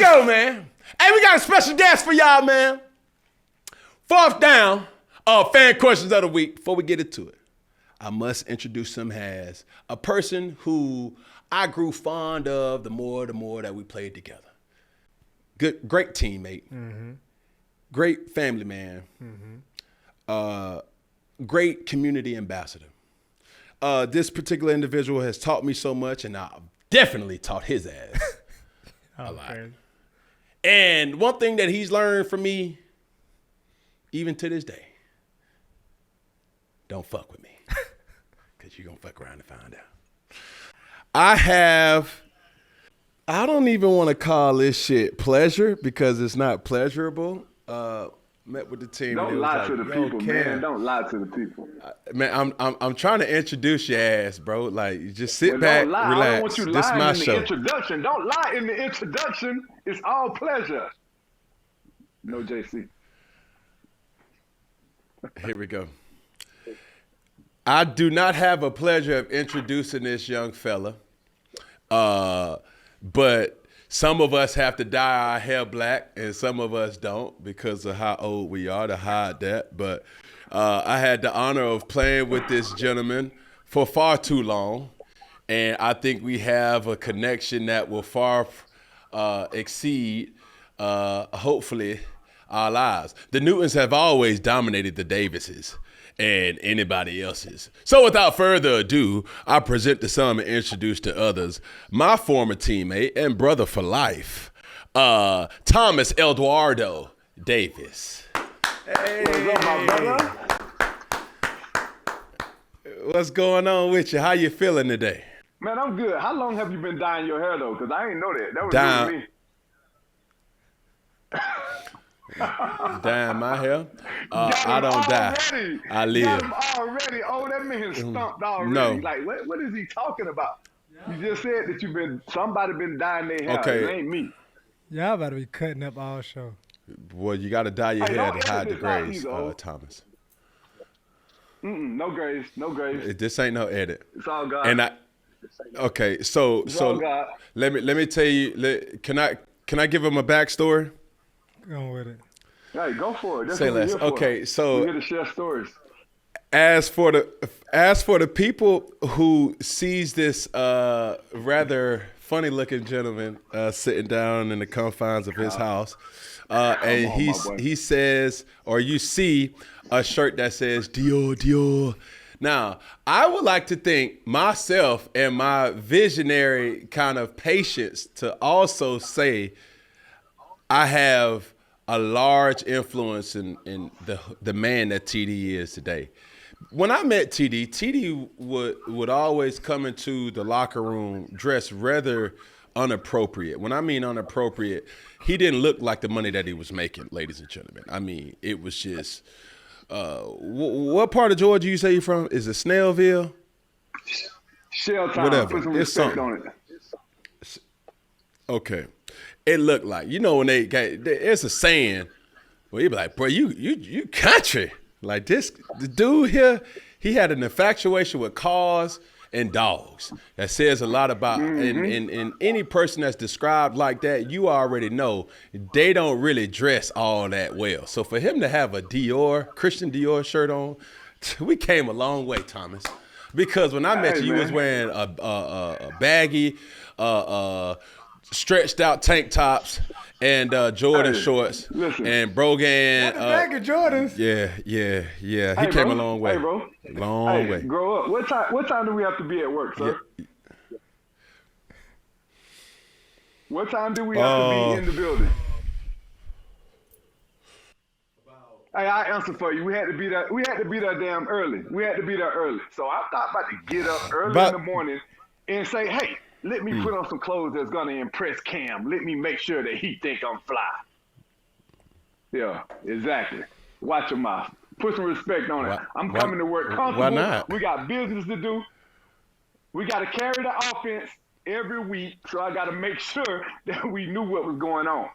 go, man. Hey, we got a special guest for y'all, man. Fourth down, fan questions of the week. Before we get into it, I must introduce him as a person who I grew fond of the more that we played together. Great teammate, great family man, great community ambassador. This particular individual has taught me so much, and I've definitely taught his ass a lot. Fair. And one thing that he's learned from me, even to this day, don't fuck with me, because you're going to fuck around and find out. I don't even want to call this shit pleasure, because it's not pleasurable. Met with the team. Don't lie to the people, man. Don't lie to the people. Man, I'm trying to introduce your ass, bro. Like, just sit back, relax. I don't want you this lying my in show. The introduction. Don't lie in the introduction. It's all pleasure. No, JC. Here we go. I do not have a pleasure of introducing this young fella, but some of us have to dye our hair black, and some of us don't because of how old we are to hide that. But I had the honor of playing with this gentleman for far too long, and I think we have a connection that will far exceed, hopefully, our lives. The Newtons have always dominated the Davises and anybody else's. So without further ado, I present to some and introduce to others my former teammate and brother for life, Thomas Eduardo Davis. Hey. What's up, my brother? What's going on with you? How you feeling today? Man, I'm good. How long have you been dyeing your hair, though? Because I ain't know that. That was new to me. Dyeing my hair? I don't dye. I live. Got him already. Oh, that man stumped already. No. Like, what is he talking about? You just said that somebody been dyeing their hair. Okay. It ain't me. Y'all about to be cutting up all show. Well, you got to dye your hair to hide the grays, Thomas. No grays. No grays. This ain't no edit. It's all God. And okay, so let me tell you. Can I give him a backstory? Go with it. Hey, go for it. That's Say what we're less. here for. Okay, so we're here to share stories. As for the people who sees this rather funny looking gentleman sitting down in the confines of his house, and he says, or you see a shirt that says Dior, Dior. Now, I would like to thank myself and my visionary kind of patience to also say I have a large influence in the man that TD is today. When I met TD would always come into the locker room dressed rather unappropriate. When I mean unappropriate, he didn't look like the money that he was making, ladies and gentlemen. I mean, it was just, what part of Georgia you say you're from? Is it Snellville? Shelltown. Whatever. Put some It's respect something. on it. Okay. It looked like, when it's a saying where you be like, bro, you country. Like the dude here, he had an infatuation with cars and dogs. That says a lot about, and any person that's described like that, you already know they don't really dress all that well. So for him to have a Christian Dior shirt on, we came a long way, Thomas. Because when I met you was wearing a baggy, stretched out tank tops and Jordan shorts and Brogan. Bag of Jordans. Yeah. He came a long way. Hey, bro. Long way. Grow up. What time do we have to be at work, sir? Yeah. What time do we have to be in the building? Hey, I answer for you. We had to be there. We had to be there damn early. So I thought about to get up early in the morning and say, hey, let me put on some clothes that's gonna impress Cam. Let me make sure that he think I'm fly. Yeah, exactly. Watch your mouth. Put some respect on it. I'm coming to work comfortable. Why not? We got business to do. We got to carry the offense every week, so I got to make sure that we knew what was going on.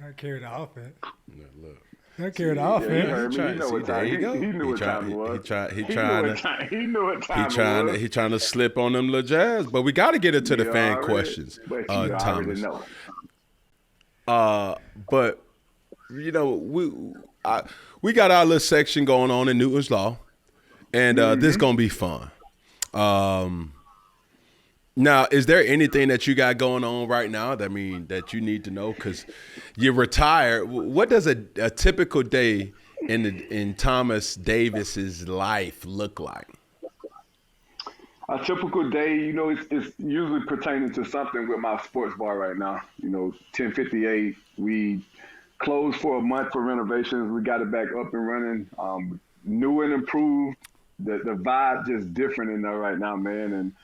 I carry the offense. No, look. I carry the Yeah, offense. he heard me. He know what time. He knew what time it was. He knew what time it was. He trying to slip on them little jazz, but we got to get into the fan questions, But you already Thomas. know. But you know, we got our little section going on in Newton's Law, and this gonna be fun. Now, is there anything that you got going on right now that you need to know? Because you're retired. What does a typical day in Thomas Davis's life look like? A typical day, you know, it's usually pertaining to something with my sports bar right now. You know, 1058. We closed for a month for renovations. We got it back up and running. New and improved. The vibe just different in there right now, man. And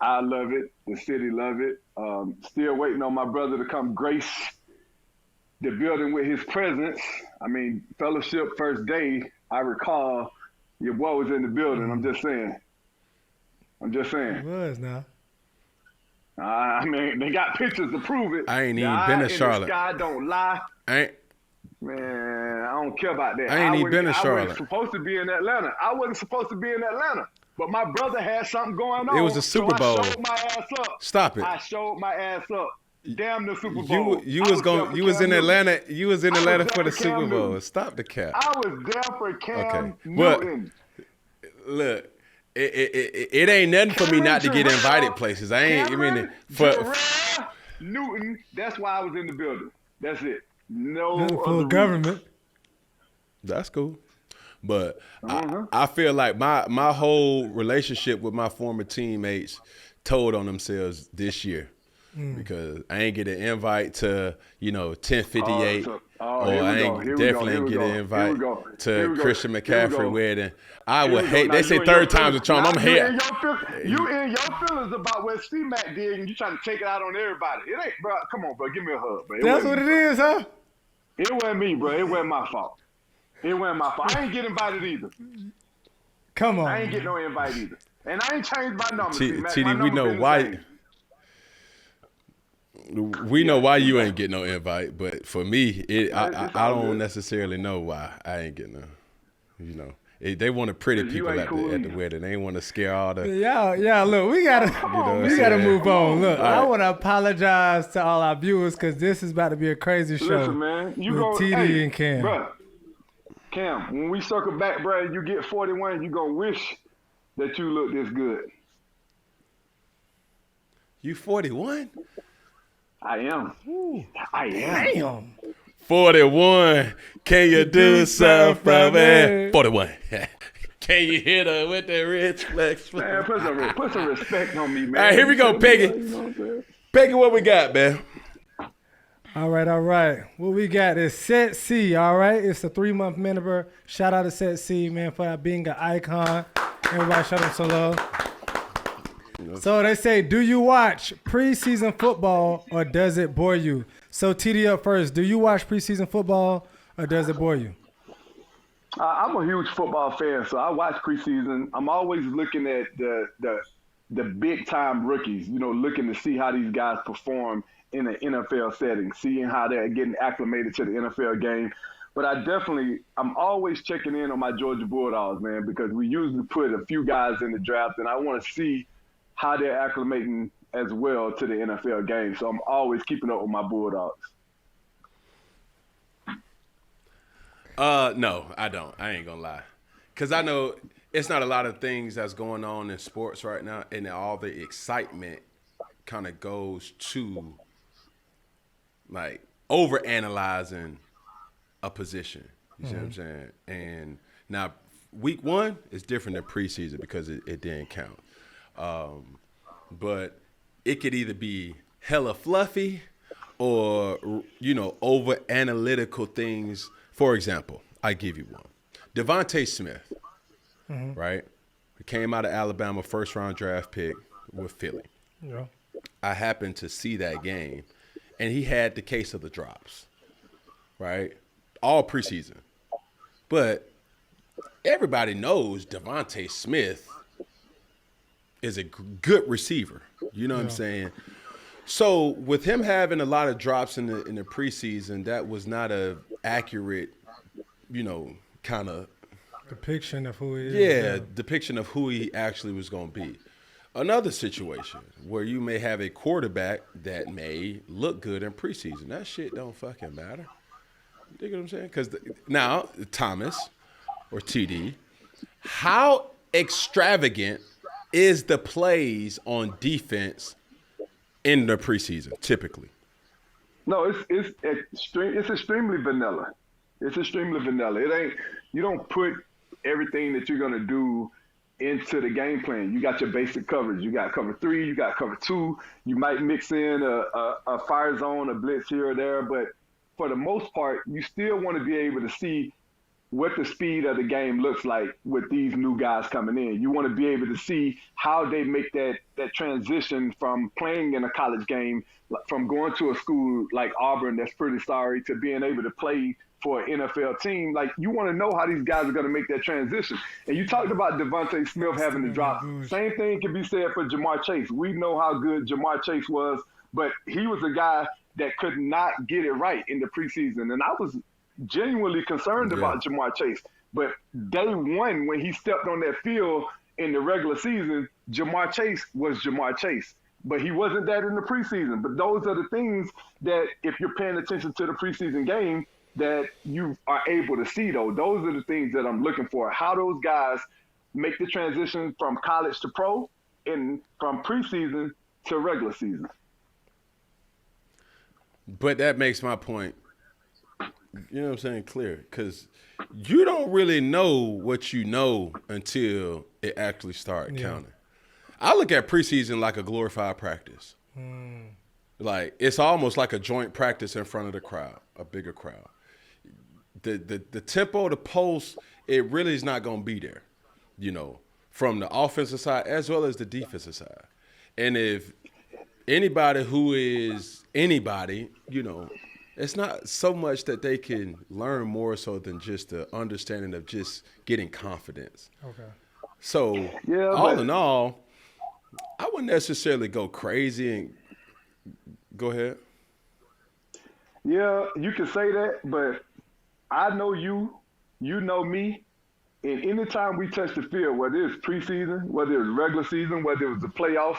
I love it. The city love it. Still waiting on my brother to come grace the building with his presence. I mean, fellowship first day, I recall your boy was in the building. I'm just saying. It was now. I mean, they got pictures to prove it. I ain't even been to Charlotte. The sky don't lie. Man, I don't care about that. I ain't even been to Charlotte. I wasn't supposed to be in Atlanta. But my brother had something going on. It was a Super Bowl. I showed my ass up. Stop it. I showed my ass up. Damn the Super Bowl. You was in Atlanta. You was in Atlanta for the Super Bowl. Newton. Stop the cap. I was there for Cam Well, Newton. Look, it ain't nothing for me not to get invited places. Newton. That's why I was in the building. That's it. No full government. That's cool. But I feel like my whole relationship with my former teammates told on themselves this year. Because I ain't get an invite to, 1058, or I ain't definitely get an invite to Christian McCaffrey wedding. I would hate. They say third time's a charm. I'm here. You in your feelings about what C-Mac did, and you trying to take it out on everybody. It ain't, bro. Come on, bro. Give me a hug, bro. That's what it is, huh? It wasn't me, bro. It wasn't my fault. I ain't get invited either. Come on. I ain't get no invite either, and I ain't changed my number. TD, we know why. We know why you ain't getting no invite, but for me, I don't necessarily know why I ain't getting no. They want to pretty people at the wedding. They want to scare all the. Yeah. Look, we gotta move on. Look, I want to apologize to all our viewers because this is about to be a crazy show. Listen, man, with TD and Cam. Bro, Cam, when we circle back, bro, you get 41, you gonna wish that you look this good. You 41? I am. Ooh, I am. Damn. 41. Can you do something for me? 41. Can you hit her with the rich flex? Man, put some respect on me, man. All right, here we go, Peggy. Peggy, what we got, man? All right. What we got is Set C, all right? It's a 3-month member. Shout out to Set C, man, for being an icon. Everybody shout out some love. So they say, do you watch preseason football or does it bore you? So TD up first. Do you watch preseason football or does it bore you? I'm a huge football fan, so I watch preseason. I'm always looking at the big time rookies, looking to see how these guys perform in an NFL setting, seeing how they're getting acclimated to the NFL game. But I'm always checking in on my Georgia Bulldogs, man, because we usually put a few guys in the draft, and I want to see how they're acclimating as well to the NFL game. So I'm always keeping up with my Bulldogs. No, I don't. I ain't gonna lie. Because I know it's not a lot of things that's going on in sports right now, and all the excitement kind of goes to, like, overanalyzing a position. You see what I'm saying? And now, week 1 is different than preseason because it didn't count. But it could either be hella fluffy or, over analytical things. For example, I give you one. Devontae Smith, right? He came out of Alabama, first-round draft pick with Philly. Yeah. I happened to see that game, and he had the case of the drops, right? All preseason. But everybody knows Devontae Smith is a good receiver. You know what I'm saying? So with him having a lot of drops in the preseason, that was not a accurate, kind of depiction of who he is. Yeah, depiction of who he actually was going to be. another situation where you may have a quarterback that may look good in preseason. That shit don't fucking matter. You know what I'm saying? Because now, Thomas or TD, how extravagant is the plays on defense in the preseason typically? No, it's extreme. It's extremely vanilla. It's extremely vanilla. It ain't. You don't put everything that you're gonna do into the game plan. You got your basic coverage. You got cover 3. You got cover 2. You might mix in a fire zone, a blitz here or there, but for the most part, you still want to be able to see what the speed of the game looks like with these new guys coming in. You want to be able to see how they make that transition from playing in a college game, from going to a school like Auburn that's pretty sorry, to being able to play for an NFL team. Like, you want to know how these guys are going to make that transition. And you talked about Devontae Smith having to drop. Same thing can be said for Jamar Chase. We know how good Jamar Chase was, but he was a guy that could not get it right in the preseason. And I was genuinely concerned about Jamar Chase. But day one, when he stepped on that field in the regular season, Jamar Chase was Jamar Chase. But he wasn't that in the preseason. But those are the things that, if you're paying attention to the preseason game, that you are able to see, though. Those are the things that I'm looking for. How those guys make the transition from college to pro and from preseason to regular season. But that makes my point, you know what I'm saying, clear. Because you don't really know what you know until it actually starts counting. I look at preseason like a glorified practice. Like, it's almost like a joint practice in front of the crowd, a bigger crowd. The tempo, the pulse, it really is not going to be there, you know, from the offensive side as well as the defensive side. And if anybody who is anybody, you know, it's not so much that they can learn more so than just the understanding of just getting confidence. Okay. So all in all, I wouldn't necessarily go crazy and go ahead. Yeah, you can say that, but I know you know me, and anytime we touch the field, whether it's preseason, whether it's regular season, whether it was the playoffs,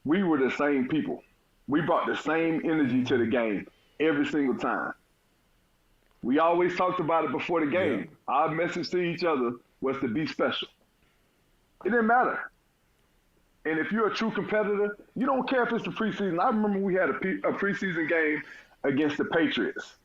we were the same people. We brought the same energy to the game every single time. We always talked about it before the game. Yeah. Our message to each other was to be special. It didn't matter. And if you're a true competitor, you don't care if it's the preseason. I remember we had a preseason game against the Patriots.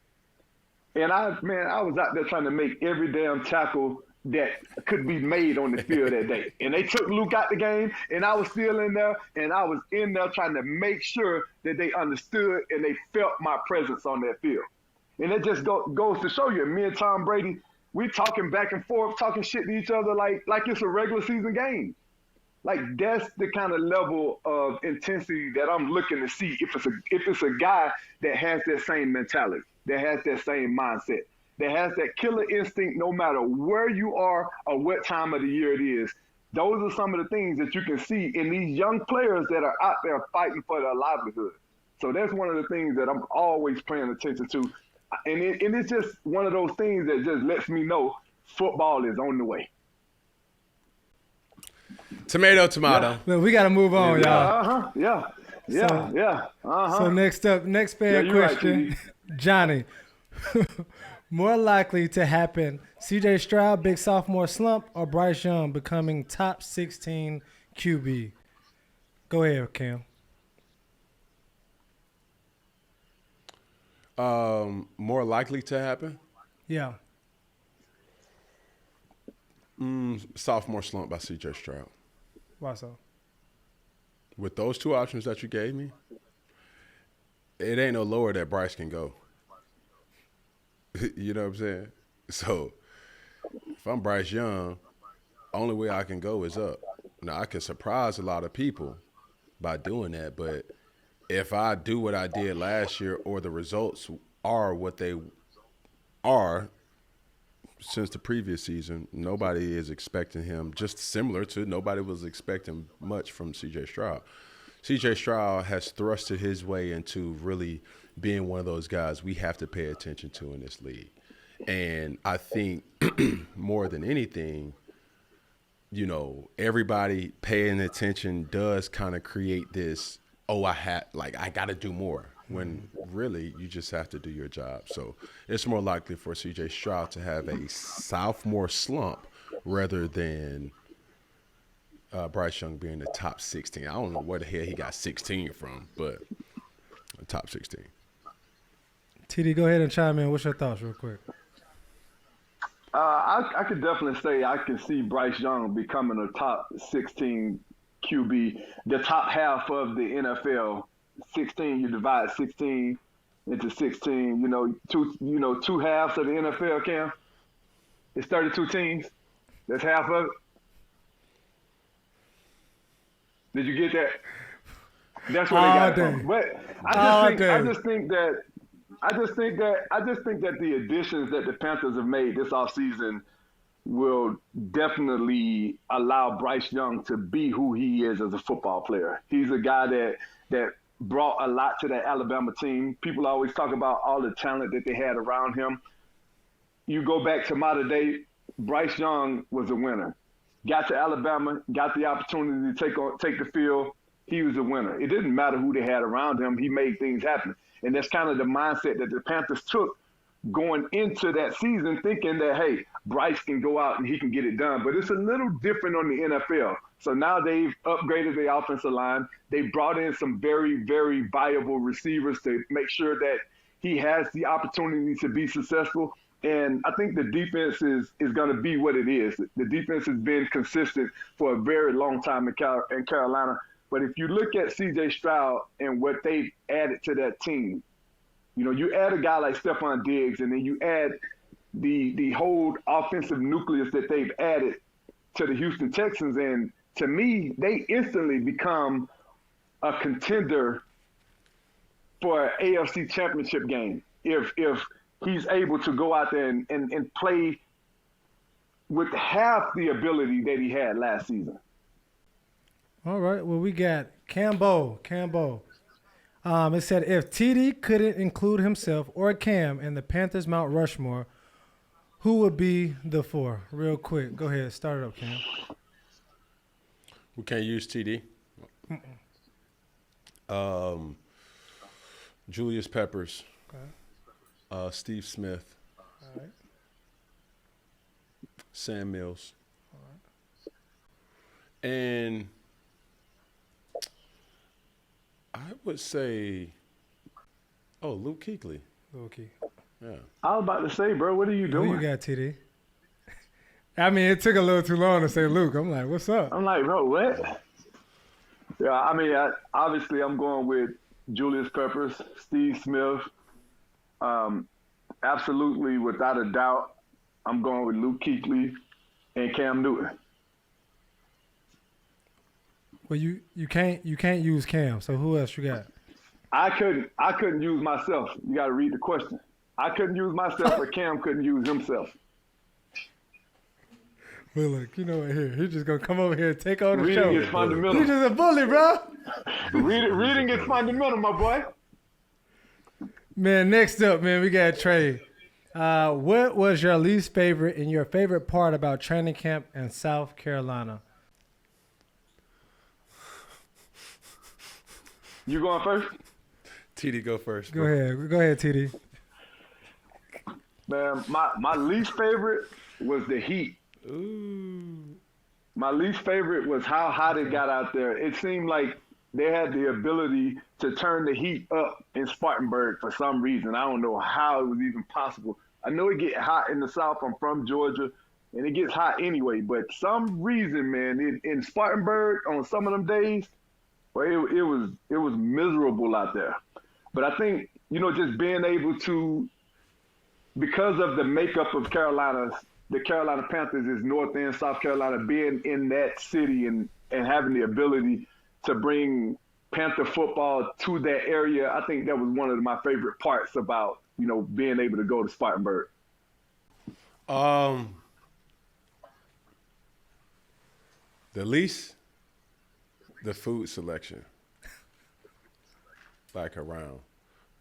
And I was out there trying to make every damn tackle that could be made on the field that day. And they took Luke out the game, and I was still in there, and I was in there trying to make sure that they understood and they felt my presence on that field. And it just goes to show you, me and Tom Brady, we talking back and forth, talking shit to each other like it's a regular season game. Like, that's the kind of level of intensity that I'm looking to see if it's a guy that has that same mentality, that has that same mindset, that has that killer instinct no matter where you are or what time of the year it is. Those are some of the things that you can see in these young players that are out there fighting for their livelihood. So that's one of the things that I'm always paying attention to. And it's just one of those things that just lets me know football is on the way. Tomato. Yeah. Look, we got to move on, y'all. So next fan question, right, Johnny. More likely to happen, C.J. Stroud, big sophomore slump, or Bryce Young becoming top 16 QB? Go ahead, Cam. More likely to happen? Yeah. Sophomore slump by C.J. Stroud. Why so? With those two options that you gave me, it ain't no lower that Bryce can go. You know what I'm saying? So if I'm Bryce Young, only way I can go is up. Now, I can surprise a lot of people by doing that, but if I do what I did last year, or the results are what they are since the previous season, nobody is expecting him, just similar to nobody was expecting much from C.J. Stroud. C.J. Stroud has thrusted his way into really being one of those guys we have to pay attention to in this league. And I think more than anything, everybody paying attention does kind of create this, I got to do more, when really you just have to do your job. So it's more likely for C.J. Stroud to have a sophomore slump rather than Bryce Young being the top 16. I don't know where the hell he got 16 from, but the top 16. TD, go ahead and chime in. What's your thoughts real quick? I could definitely say I can see Bryce Young becoming a top 16 QB, the top half of the NFL. 16, you divide 16 into 16. Two halves of the NFL, Cam. It's 32 teams. That's half of it. Did you get that? That's where they got it from. But I just think that the additions that the Panthers have made this offseason will definitely allow Bryce Young to be who he is as a football player. He's a guy that brought a lot to that Alabama team. People always talk about all the talent that they had around him. You go back to modern day, Bryce Young was a winner. Got to Alabama, got the opportunity to take the field. He was a winner. It didn't matter who they had around him. He made things happen. And that's kind of the mindset that the Panthers took going into that season, thinking that, hey, Bryce can go out and he can get it done. But it's a little different on the NFL. So now they've upgraded the offensive line. They brought in some very, very viable receivers to make sure that he has the opportunity to be successful. And I think the defense is going to be what it is. The defense has been consistent for a very long time in Carolina. But if you look at C.J. Stroud and what they've added to that team, you add a guy like Stephon Diggs, and then you add the whole offensive nucleus that they've added to the Houston Texans. And to me, they instantly become a contender for an AFC championship game. If he's able to go out there and play with half the ability that he had last season. All right. Well, we got Cambo. It said if TD couldn't include himself or Cam in the Panthers Mount Rushmore, who would be the four? Real quick. Go ahead. Start it up, Cam. We can't use TD. Julius Peppers. Okay. Steve Smith. All right. Sam Mills. All right. And I would say, Luke Kuechly. Yeah. I was about to say, bro, what are you doing? Who you got, TD? I mean, it took a little too long to say Luke. I'm like, what's up? I'm like, bro, what? Yeah, I mean, obviously I'm going with Julius Peppers, Steve Smith. Absolutely, without a doubt, I'm going with Luke Kuechly and Cam Newton. Well, you can't use Cam. So who else you got? I couldn't use myself. You got to read the question. I couldn't use myself, but Cam couldn't use himself. Well, look, you know what? Here, he's just gonna come over here and take on the show. Reading is fundamental. He's just a bully, bro. Reading is fundamental, my boy. Man, next up, man, we got Trey. What was your least favorite and your favorite part about training camp in South Carolina? You going first? TD, go first. Go ahead, TD. Man, my least favorite was the heat. Ooh. My least favorite was how hot it got out there. It seemed like they had the ability to turn the heat up in Spartanburg for some reason. I don't know how it was even possible. I know it get hot in the South. I'm from Georgia, and it gets hot anyway. But some reason, man, in Spartanburg on some of them days, well, it was miserable out there. But I think, just being able to, because of the makeup of Carolina, the Carolina Panthers is North and South Carolina, being in that city and having the ability to bring Panther football to that area, I think that was one of my favorite parts about, being able to go to Spartanburg. The least, the food selection, like around.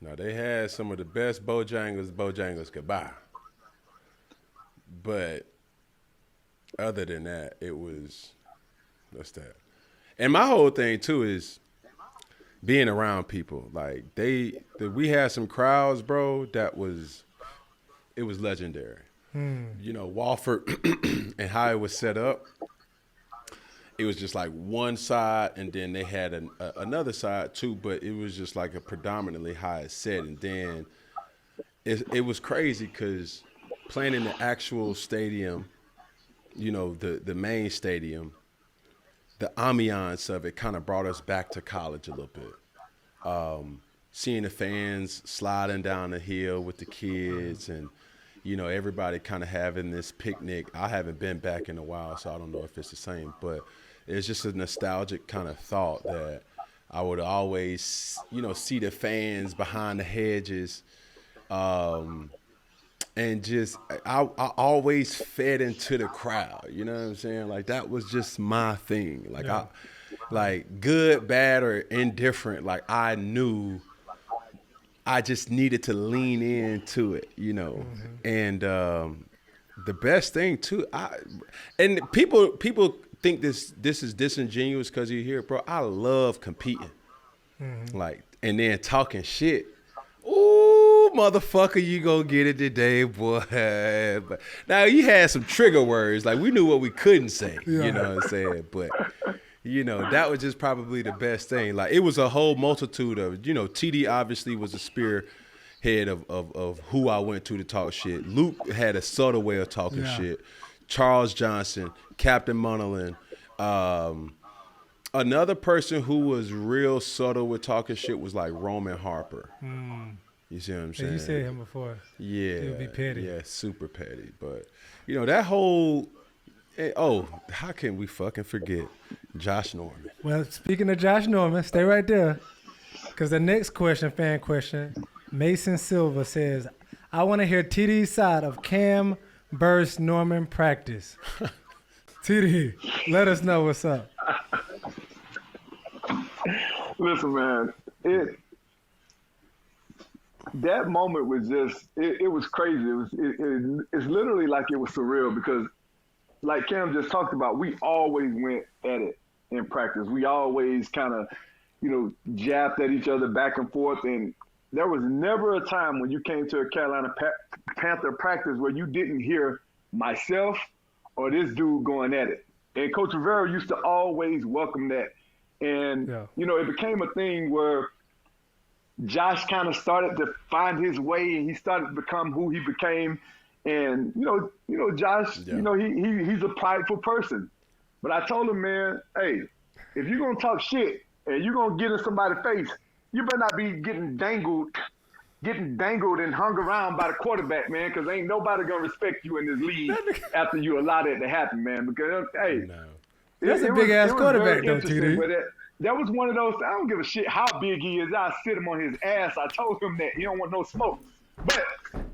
Now, they had some of the best Bojangles could buy. But other than that, it was what's that? And my whole thing too is being around people. Like we had some crowds, bro. It was legendary. You know, Walford and how it was set up. It was just like one side, and then they had another side too. But it was just like a predominantly how it's set, and then it was crazy because playing in the actual stadium, you know, the main stadium, the ambiance of it kind of brought us back to college a little bit. Seeing the fans sliding down the hill with the kids and, you know, everybody kind of having this picnic. I haven't been back in a while, so I don't know if it's the same, but it's just a nostalgic kind of thought that I would always, you know, see the fans behind the hedges. And just, I always fed into the crowd, you know what I'm saying? Like, that was just my thing. Like, Yeah. like good, bad, or indifferent, like, I knew I just needed to lean into it, you know? And the best thing, too, and people think this is disingenuous because you hear it, bro. I love competing. Like, and then talking shit. Ooh, motherfucker, you gonna get it today, boy. But now, you had some trigger words. Like, we knew what we couldn't say. Yeah. You know what I'm saying? But, you know, that was just probably the best thing. Like, it was a whole multitude of, you know, TD obviously was a spearhead of who I went to talk shit. Luke had a subtle way of talking shit. Charles Johnson, Captain Munnerlyn. Another person who was real subtle with talking shit was like Roman Harper. You see what I'm saying? You said him before. Yeah. He'll be petty. Yeah, super petty. But, you know, that whole, how can we fucking forget Josh Norman? Well, speaking of Josh Norman, stay right there. Because the next question, fan question, Mason Silva says, I want to hear TD's side of Cam Burst Norman practice. TD, let us know what's up. Listen, man, that moment was just, it was crazy. It's literally like it was surreal because, like Cam just talked about, we always went at it in practice. We always kind of, you know, jabbed at each other back and forth. And there was never a time when you came to a Carolina Panther practice where you didn't hear myself or this dude going at it. And Coach Rivera used to always welcome that. And, you know, it became a thing where Josh kind of started to find his way and he started to become who he became. And, you know, Josh, you know, he's a prideful person. But I told him, man, hey, if you're going to talk shit and you're going to get in somebody's face, you better not be getting dangled and hung around by the quarterback, man, because ain't nobody going to respect you in this league after you allow that to happen, man. Because, hey, that's a big-ass quarterback, though, TD. That was one of those, I don't give a shit how big he is. I sit him on his ass. I told him that he don't want no smoke. But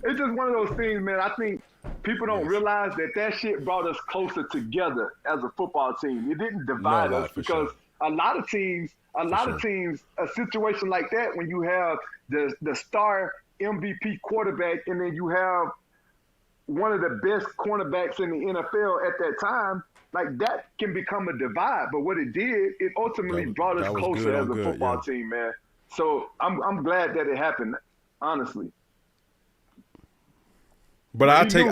it's just one of those things, man. I think people don't realize that shit brought us closer together as a football team. It didn't divide us because a lot of teams, a situation like that, when you have the star MVP quarterback and then you have one of the best cornerbacks in the NFL at that time, like that can become a divide. But what it did, it ultimately brought us closer as a football team, man. So I'm glad that it happened, honestly. But I'll take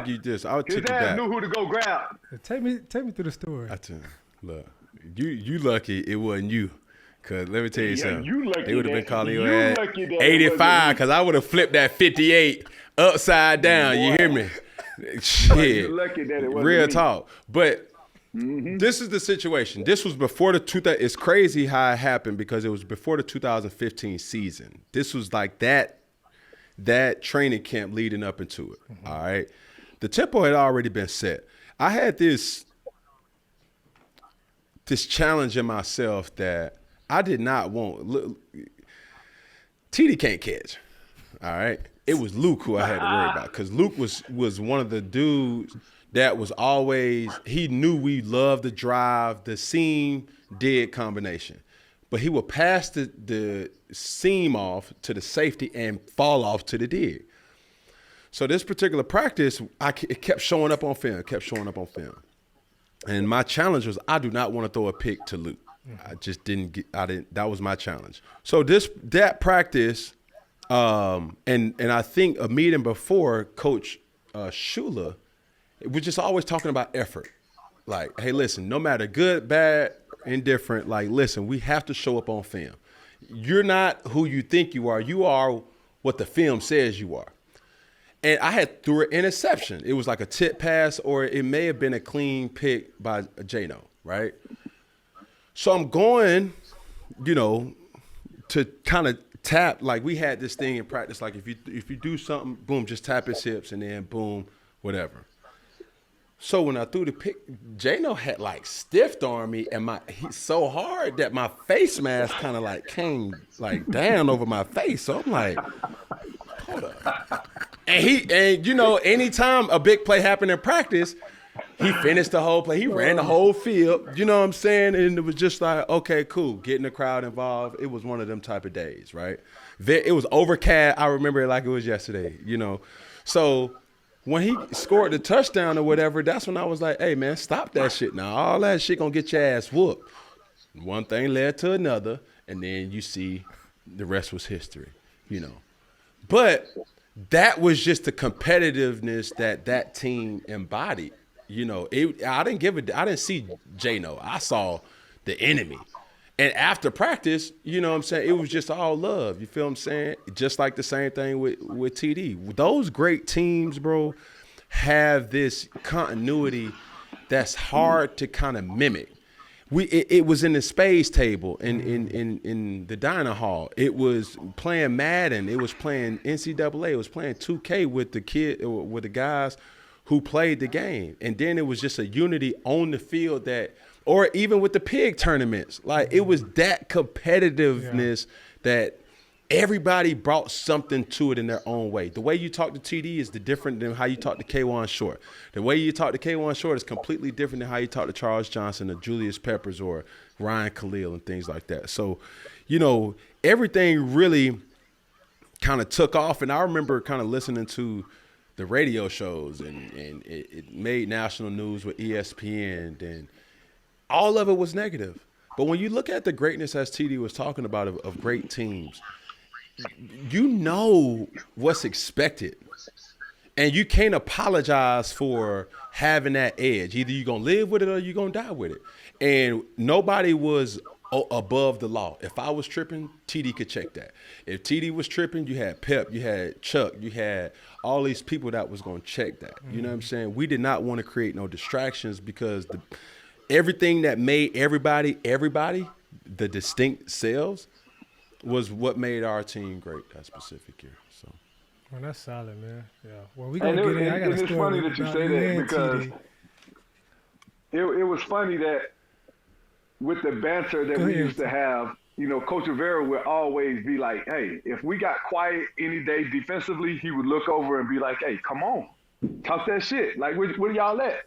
you this. I'll take you back. His dad knew who to go grab. Take me through the story. I tell you, look, you lucky it wasn't you. Cause let me tell you something. They would have been calling you at 85 because I would have flipped that 58 upside down. Boy. You hear me? Shit. Lucky that it wasn't real me. talk. But this is the situation. This was before the 2000. It's crazy how it happened because it was before the 2015 season. This was like that training camp leading up into it. All right. The tempo had already been set. I had this challenge in myself that I did not want. Look, TD can't catch. All right. It was Luke who I had to worry about because Luke was one of the dudes that was always, he knew we loved the drive, the seam dead combination. But he would pass the seam off to the safety and fall off to the dig. So this particular practice, it kept showing up on film, And my challenge was I do not want to throw a pick to Luke. I just didn't. That was my challenge. So that practice, and I think a meeting before, Coach Shula was just always talking about effort. Like, hey, listen, no matter good, bad, indifferent, like, listen, we have to show up on film. You're not who you think you are. You are what the film says you are. And I had threw an interception. It was like a tip pass, or it may have been a clean pick by Jano, right? So I'm going, to kind of tap. Like, we had this thing in practice. Like, if you do something, boom, just tap his hips, and then boom, whatever. So when I threw the pick, Jano had like stiffed on me, and he's so hard that my face mask kind of like came like down over my face. So I'm like, hold up. And anytime a big play happened in practice, he finished the whole play. He ran the whole field. You know what I'm saying? And it was just like, okay, cool. Getting the crowd involved. It was one of them type of days, right? It was overcast. I remember it like it was yesterday, So when he scored the touchdown or whatever, that's when I was like, hey, man, stop that shit now. All that shit gonna get your ass whooped. One thing led to another, and then you see the rest was history, But that was just the competitiveness that team embodied. I didn't see Jano. I saw the enemy. And after practice, you know what I'm saying, it was just all love. You feel what I'm saying? Just like the same thing with TD. Those great teams, bro, have this continuity that's hard to kind of mimic. It was in the space table in the dining hall. It was playing Madden. It was playing NCAA. It was playing 2K with the guys who played the game. And then it was just a unity on the field or even with the pig tournaments. Like, it was that competitiveness that everybody brought something to it in their own way. The way you talk to TD is different than how you talk to K1 Short. The way you talk to K1 Short is completely different than how you talk to Charles Johnson or Julius Peppers or Ryan Khalil and things like that. So, everything really kind of took off. And I remember kind of listening to the radio shows, and it made national news with ESPN, and all of it was negative. But when you look at the greatness, as TD was talking about, of great teams, what's expected. And you can't apologize for having that edge. Either you're going to live with it or you're going to die with it. And nobody was above the law. If I was tripping, TD could check that. If TD was tripping, you had Pep, you had Chuck, you had all these people that was going to check that. You know what I'm saying? We did not want to create no distractions, because everything that made everybody, the distinct selves, was what made our team great that specific year. So, well, that's solid, man. Yeah. Well, we gonna get in. I got a story. It's funny that you say that, because it was funny that with the banter that we used to have, Coach Rivera would always be like, hey, if we got quiet any day defensively, he would look over and be like, hey, come on, talk that shit. Like, where y'all at?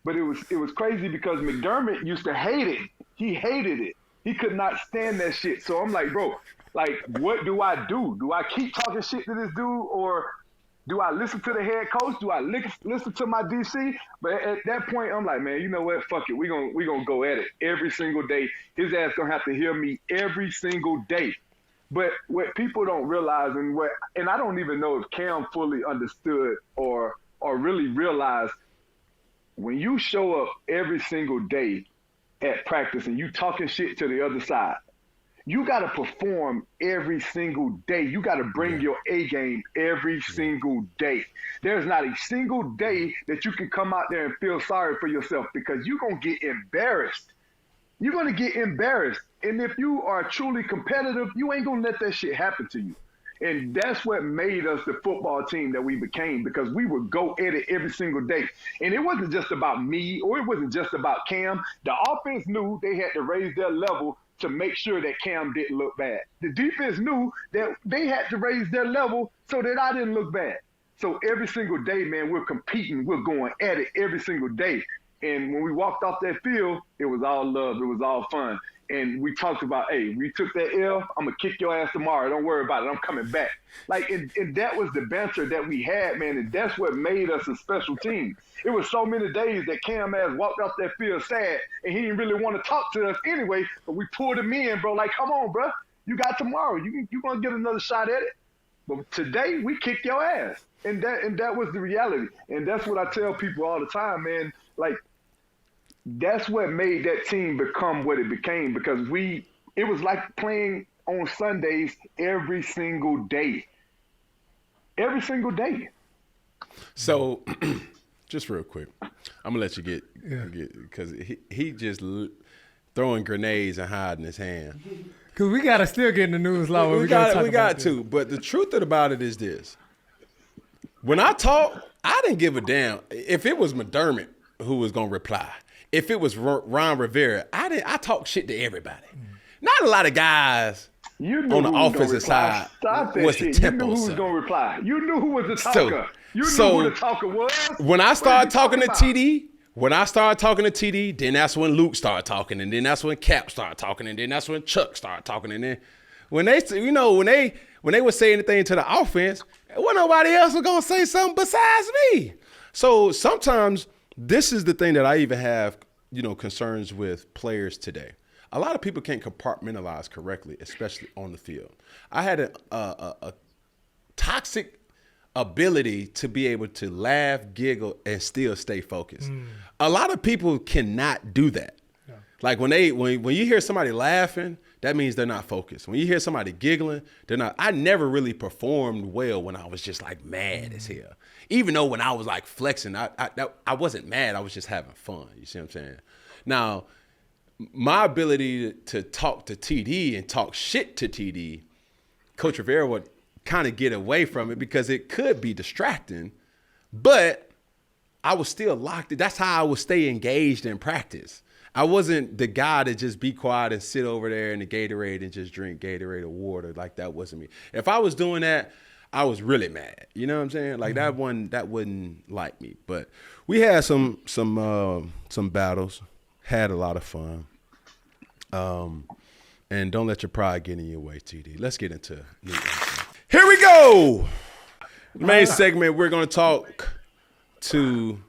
But it was crazy, because McDermott used to hate it. He hated it. He could not stand that shit. So I'm like, bro, like, what do I do? Do I keep talking shit to this dude, or do I listen to the head coach? Do I listen to my DC? But at that point, I'm like, man, you know what? Fuck it. We gonna go at it every single day. His ass gonna have to hear me every single day. But what people don't realize, and I don't even know if Cam fully understood or really realized, when you show up every single day at practice and you talking shit to the other side, you got to perform every single day. You got to bring your A game every single day. There's not a single day that you can come out there and feel sorry for yourself, because you're going to get embarrassed. You're going to get embarrassed. And if you are truly competitive, you ain't going to let that shit happen to you. And that's what made us the football team that we became, because we would go at it every single day. And it wasn't just about me, or it wasn't just about Cam. The offense knew they had to raise their level to make sure that Cam didn't look bad. The defense knew that they had to raise their level so that I didn't look bad. So every single day, man, we're competing. We're going at it every single day. And when we walked off that field, it was all love. It was all fun. and we talked about, hey, we took that L, I'm going to kick your ass tomorrow. Don't worry about it. I'm coming back. Like, and that was the banter that we had, man, and that's what made us a special team. It was so many days that Cam ass walked off that field sad, and he didn't really want to talk to us anyway, but we pulled him in, bro. Like, come on, bro. You got tomorrow. You going to get another shot at it. But today, we kicked your ass. And that was the reality. And that's what I tell people all the time, man. Like, that's what made that team become what it became, because it was like playing on Sundays every single day. Every single day. So, just real quick, I'm going to let you get because he just throwing grenades and hiding his hand. Because we got to still get in the news law. We got to. But the truth about it is this. When I talk, I didn't give a damn if it was McDermott who was going to reply. If it was Ron Rivera, I talk shit to everybody. Not a lot of guys on the offensive side was the tempo. You knew who was going to reply. You knew who was the talker. You knew who the talker was. When I started talking to TD, then that's when Luke started talking, and then that's when Cap started talking, and then that's when Chuck started talking, and then when they would say anything to the offense, well, nobody else was gonna say something besides me. So sometimes this is the thing that I even have, concerns with players today. A lot of people can't compartmentalize correctly, especially on the field. I had a toxic ability to be able to laugh, giggle, and still stay focused. A lot of people cannot do that. Yeah. Like when you hear somebody laughing, that means they're not focused. When you hear somebody giggling, they're not. I never really performed well when I was just like mad as hell. Even though when I was like flexing, I wasn't mad. I was just having fun. You see what I'm saying? Now, my ability to talk to TD and talk shit to TD, Coach Rivera would kind of get away from it because it could be distracting, but I was still locked in. That's how I would stay engaged in practice. I wasn't the guy to just be quiet and sit over there in the Gatorade and just drink Gatorade or water. Like, that wasn't me. If I was doing that, I was really mad. You know what I'm saying? Like, that wouldn't like me. But we had some battles, had a lot of fun. And don't let your pride get in your way, TD. Let's get into New England. Here we go. Main segment, we're going to talk to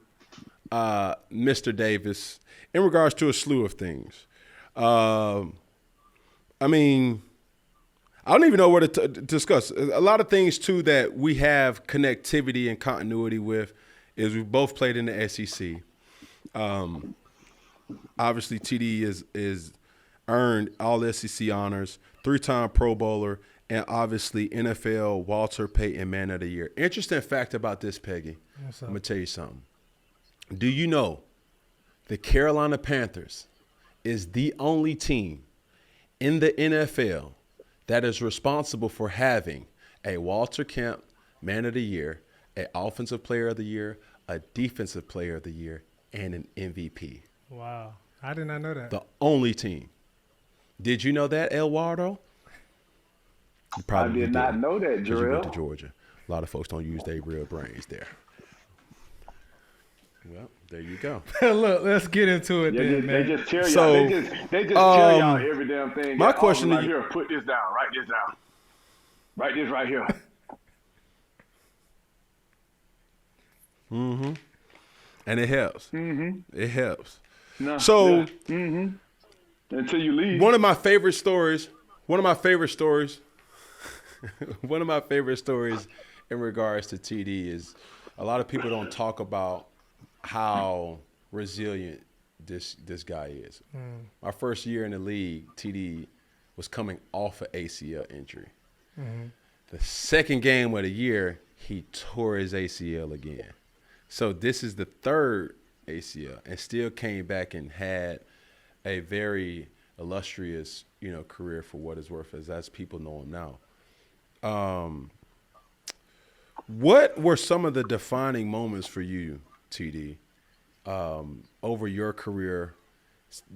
Mr. Davis in regards to a slew of things. I don't even know where to discuss. A lot of things, too, that we have connectivity and continuity with is we both played in the SEC. Obviously, TD is earned all SEC honors, 3-time Pro Bowler, and obviously NFL Walter Payton Man of the Year. Interesting fact about this, Peggy. I'm going to tell you something. Do you know the Carolina Panthers is the only team in the NFL that is responsible for having a Walter Camp Man of the Year, an Offensive Player of the Year, a Defensive Player of the Year, and an MVP? Wow. I did not know that. The only team. Did you know that, Eduardo? I did not know that, Jarrell. You went to Georgia. A lot of folks don't use their real brains there. Well, there you go. Look, let's get into it then, man. They just tell y'all. They just tell y'all every damn thing. My question to you. Here, put this down. Write this down. Write this right here. Mm-hmm. And it helps. Mm-hmm. It helps. No, so, yeah. Mm-hmm. Until you leave. One of my favorite stories in regards to TD is a lot of people don't talk about how resilient this guy is. My first year in the league, TD was coming off an ACL injury. Mm-hmm. The second game of the year, he tore his ACL again. So this is the third ACL, and still came back and had a very illustrious, career for what it's worth, as people know him now. What were some of the defining moments for you, TD, over your career?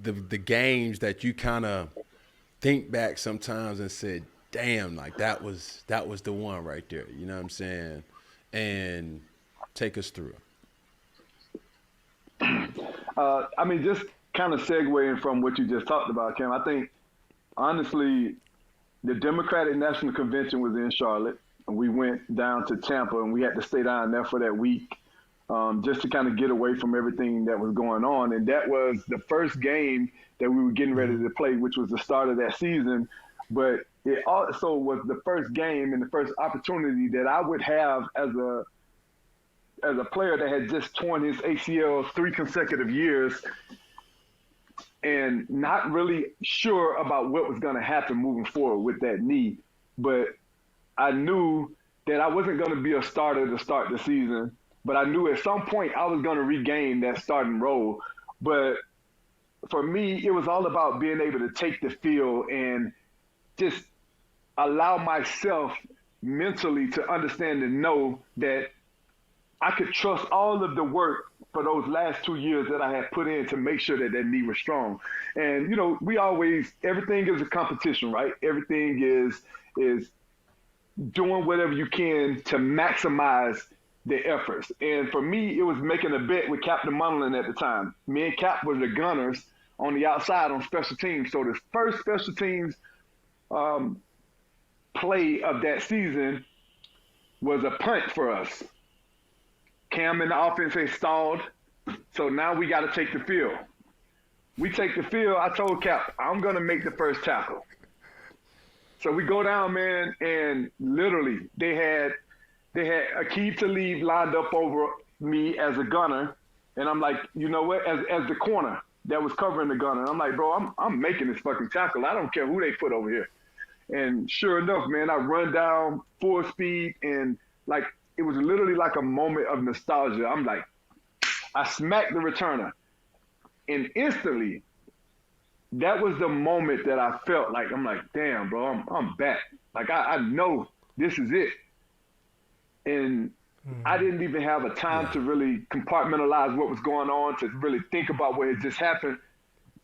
The games that you kind of think back sometimes and said, "Damn, like that was the one right there." You know what I'm saying? And take us through it. Just kind of segueing from what you just talked about, Cam, I think honestly, the Democratic National Convention was in Charlotte, and we went down to Tampa, and we had to stay down there for that week, just to kind of get away from everything that was going on. And that was the first game that we were getting ready to play, which was the start of that season. But it also was the first game and the first opportunity that I would have as a player that had just torn his ACL 3 consecutive years and not really sure about what was going to happen moving forward with that knee. But I knew that I wasn't going to be a starter to start the season, but I knew at some point I was going to regain that starting role. But for me, it was all about being able to take the field and just allow myself mentally to understand and know that I could trust all of the work for those last 2 years that I had put in to make sure that that knee was strong. And, you know, everything is a competition, right? Everything is doing whatever you can to maximize the efforts. And for me, it was making a bet with Captain Munlin at the time. Me and Cap were the gunners on the outside on special teams. So the first special teams play of that season was a punt for us. Cam and the offense had stalled, so now we got to take the field. We take the field. I told Cap, I'm going to make the first tackle. So we go down, man, and literally they had Aqib Talib lined up over me as a gunner, and I'm like, you know what, as the corner that was covering the gunner. I'm like, bro, I'm making this fucking tackle. I don't care who they put over here. And sure enough, man, I run down full speed, and like it was literally like a moment of nostalgia. I'm like, I smacked the returner, and instantly, that was the moment that I felt like, I'm like, damn, bro, I'm back. Like I know this is it. And I didn't even have a time to really compartmentalize what was going on, to really think about what had just happened.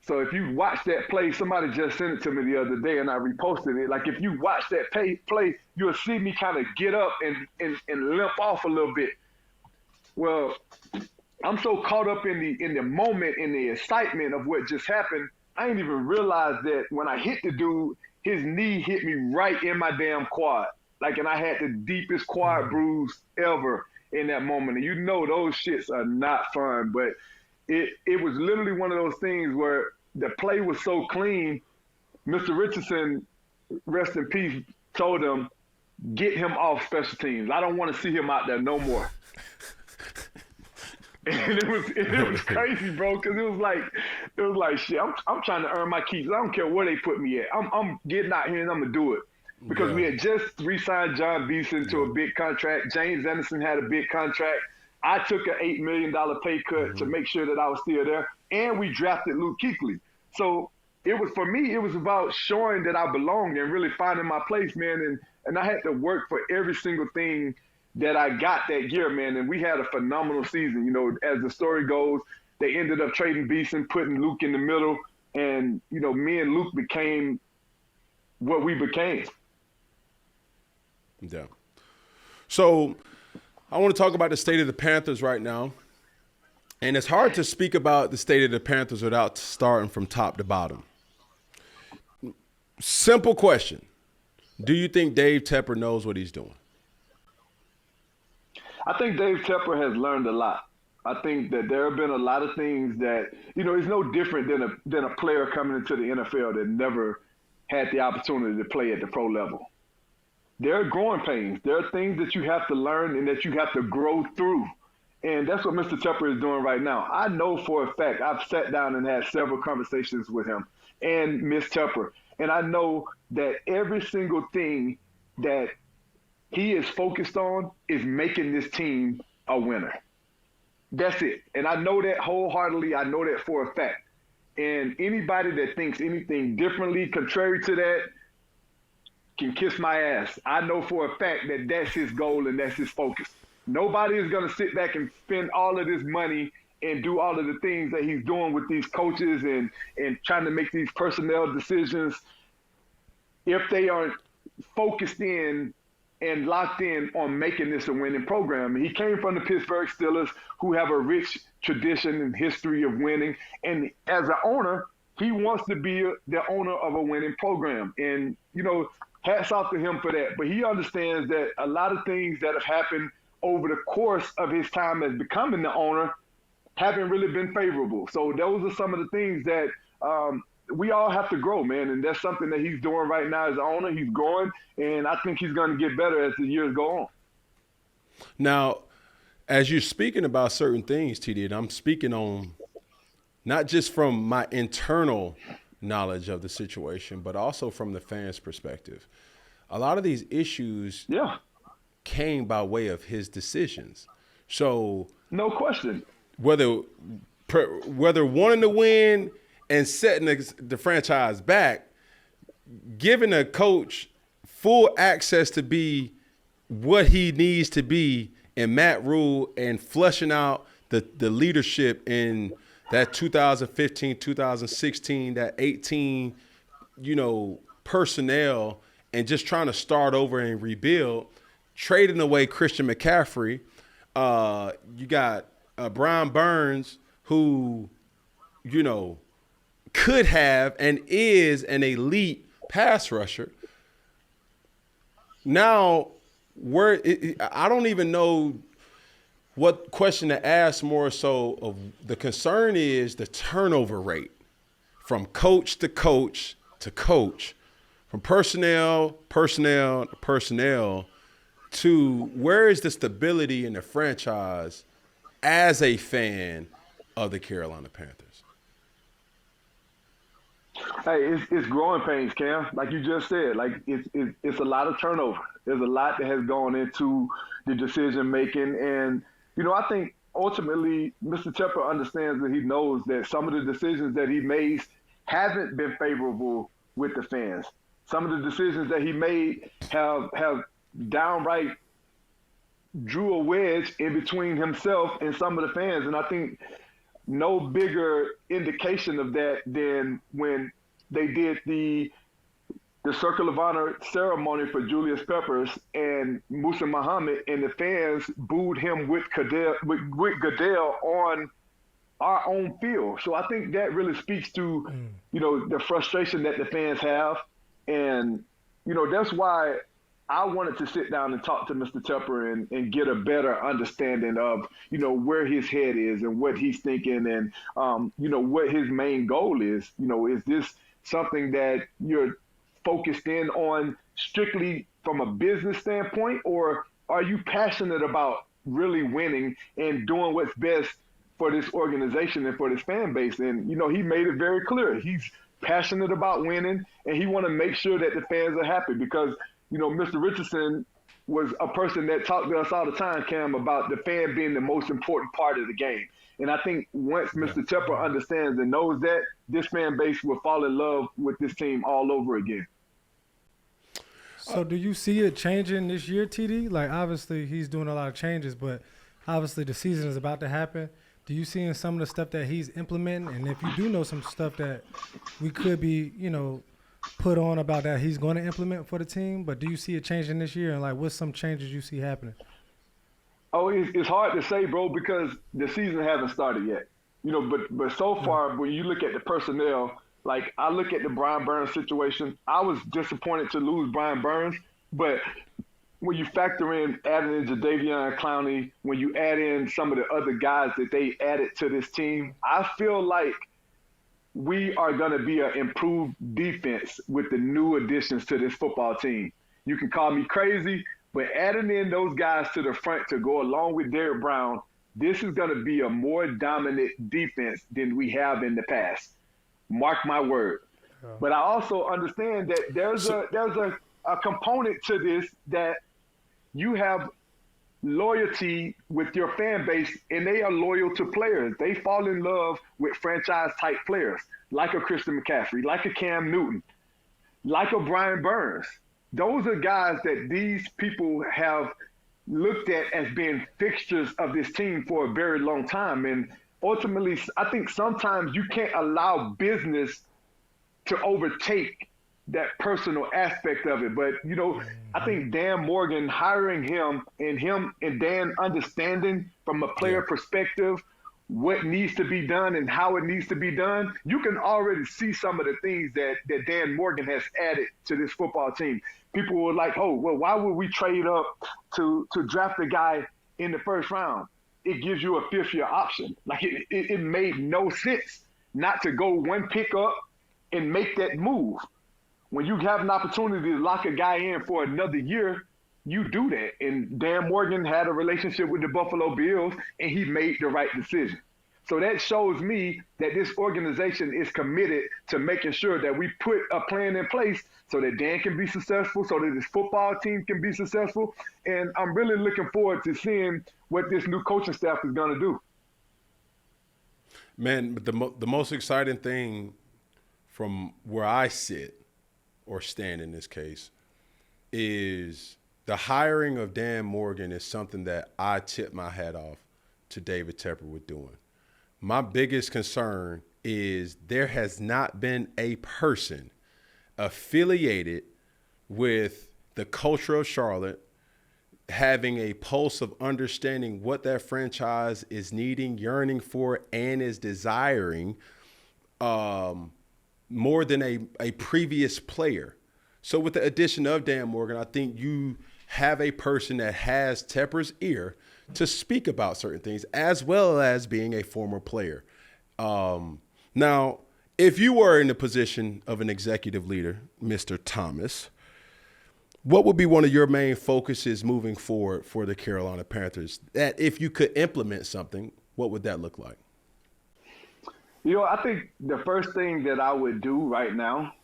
So if you watch that play, somebody just sent it to me the other day and I reposted it. Like if you watch that play, you'll see me kind of get up and limp off a little bit. Well, I'm so caught up in the moment, in the excitement of what just happened, I didn't even realize that when I hit the dude, his knee hit me right in my damn quad. Like, and I had the deepest quad bruise ever in that moment. And you know those shits are not fun, but it was literally one of those things where the play was so clean. Mr. Richardson, rest in peace, told him, get him off special teams. I don't want to see him out there no more. And it was crazy, bro, because it was like shit. I'm trying to earn my keeps. I don't care where they put me at. I'm getting out here and I'm gonna do it. Because we had just re-signed John Beeson to a big contract. James Anderson had a big contract. I took an $8 million pay cut to make sure that I was still there. And we drafted Luke Kuechly. So it was, for me, it was about showing that I belonged and really finding my place, man. And I had to work for every single thing that I got that year, man. And we had a phenomenal season. You know, as the story goes, they ended up trading Beeson, putting Luke in the middle. And, you know, me and Luke became what we became. Yeah. So I want to talk about the state of the Panthers right now. And it's hard to speak about the state of the Panthers without starting from top to bottom. Simple question. Do you think Dave Tepper knows what he's doing? I think Dave Tepper has learned a lot. I think that there have been a lot of things that, you know, it's no different than a player coming into the NFL that never had the opportunity to play at the pro level. There are growing pains. There are things that you have to learn and that you have to grow through. And that's what Mr. Tepper is doing right now. I know for a fact, I've sat down and had several conversations with him and Ms. Tepper. And I know that every single thing that he is focused on is making this team a winner. That's it. And I know that wholeheartedly. I know that for a fact. And anybody that thinks anything differently, contrary to that, can kiss my ass. I know for a fact that that's his goal and that's his focus. Nobody is going to sit back and spend all of this money and do all of the things that he's doing with these coaches and trying to make these personnel decisions if they aren't focused in and locked in on making this a winning program. He came from the Pittsburgh Steelers, who have a rich tradition and history of winning. And as an owner, He wants to be the owner of a winning program. And, hats off to him for that. But he understands that a lot of things that have happened over the course of his time as becoming the owner haven't really been favorable. So those are some of the things that we all have to grow, man. And that's something that he's doing right now as the owner. He's growing, and I think he's going to get better as the years go on. Now, as you're speaking about certain things, TD, and I'm speaking on not just from my internal knowledge of the situation, but also from the fans' perspective. A lot of these issues came by way of his decisions. So no question. Whether wanting to win and setting the franchise back, giving a coach full access to be what he needs to be in Matt Rule and fleshing out the leadership in that 2015, 2016, that 18, personnel, and just trying to start over and rebuild, trading away Christian McCaffrey. You got Brian Burns, who, could have and is an elite pass rusher. Now, I don't even know what question to ask more so of. The concern is the turnover rate from coach to coach to coach, from personnel to where is the stability in the franchise as a fan of the Carolina Panthers? Hey, it's growing pains, Cam. Like you just said, like it's a lot of turnover. There's a lot that has gone into the decision making, and I think ultimately Mr. Tepper understands that he knows that some of the decisions that he made haven't been favorable with the fans. Some of the decisions that he made have downright drew a wedge in between himself and some of the fans, and I think no bigger indication of that than when they did the Circle of Honor ceremony for Julius Peppers and Musa Muhammad, and the fans booed him with Goodell on our own field. So I think that really speaks to, the frustration that the fans have. And, that's why I wanted to sit down and talk to Mr. Tepper and get a better understanding of, where his head is and what he's thinking and, what his main goal is. Is this something that you're focused in on strictly from a business standpoint, or are you passionate about really winning and doing what's best for this organization and for this fan base? And, he made it very clear. He's passionate about winning, and he want to make sure that the fans are happy because, Mr. Richardson was a person that talked to us all the time, Cam, about the fan being the most important part of the game. And I think once Mr. Tepper understands and knows that, this fan base will fall in love with this team all over again. So do you see it changing this year, TD? Like, obviously, he's doing a lot of changes, but obviously the season is about to happen. Do you see in some of the stuff that he's implementing? And if you do know some stuff that we could be, put on about that he's going to implement for the team, but do you see it changing this year? And, like, what's some changes you see happening? Oh, it's hard to say, bro, because the season hasn't started yet. But so far, when you look at the personnel, like I look at the Brian Burns situation, I was disappointed to lose Brian Burns, but when you factor in adding in Jadeveon Clowney, when you add in some of the other guys that they added to this team, I feel like we are going to be an improved defense with the new additions to this football team. You can call me crazy, but adding in those guys to the front to go along with Derrick Brown, this is going to be a more dominant defense than we have in the past. Mark my word. But I also understand that there's a component to this that you have loyalty with your fan base, and they are loyal to players. They fall in love with franchise-type players, like a Christian McCaffrey, like a Cam Newton, like a Brian Burns. Those are guys that these people have looked at as being fixtures of this team for a very long time. And ultimately, I think sometimes you can't allow business to overtake that personal aspect of it. But, I think Dan Morgan hiring him and Dan understanding from a player perspective what needs to be done and how it needs to be done, you can already see some of the things that Dan Morgan has added to this football team. People were like, oh, well, why would we trade up to draft a guy in the first round? It gives you a fifth-year option. Like, it made no sense not to go one pick up and make that move. When you have an opportunity to lock a guy in for another year, you do that. And Dan Morgan had a relationship with the Buffalo Bills, and he made the right decision. So that shows me that this organization is committed to making sure that we put a plan in place so that Dan can be successful, so that this football team can be successful. And I'm really looking forward to seeing what this new coaching staff is going to do. Man, the most exciting thing from where I sit or stand in this case is the hiring of Dan Morgan is something that I tip my hat off to David Tepper with doing. My biggest concern is there has not been a person affiliated with the culture of Charlotte having a pulse of understanding what that franchise is needing, yearning for, and is desiring more than a previous player. So with the addition of Dan Morgan, I think you have a person that has Tepper's ear to speak about certain things, as well as being a former player. Now, if you were in the position of an executive leader, Mr. Thomas, what would be one of your main focuses moving forward for the Carolina Panthers? That if you could implement something, what would that look like? You know, I think the first thing that I would do right now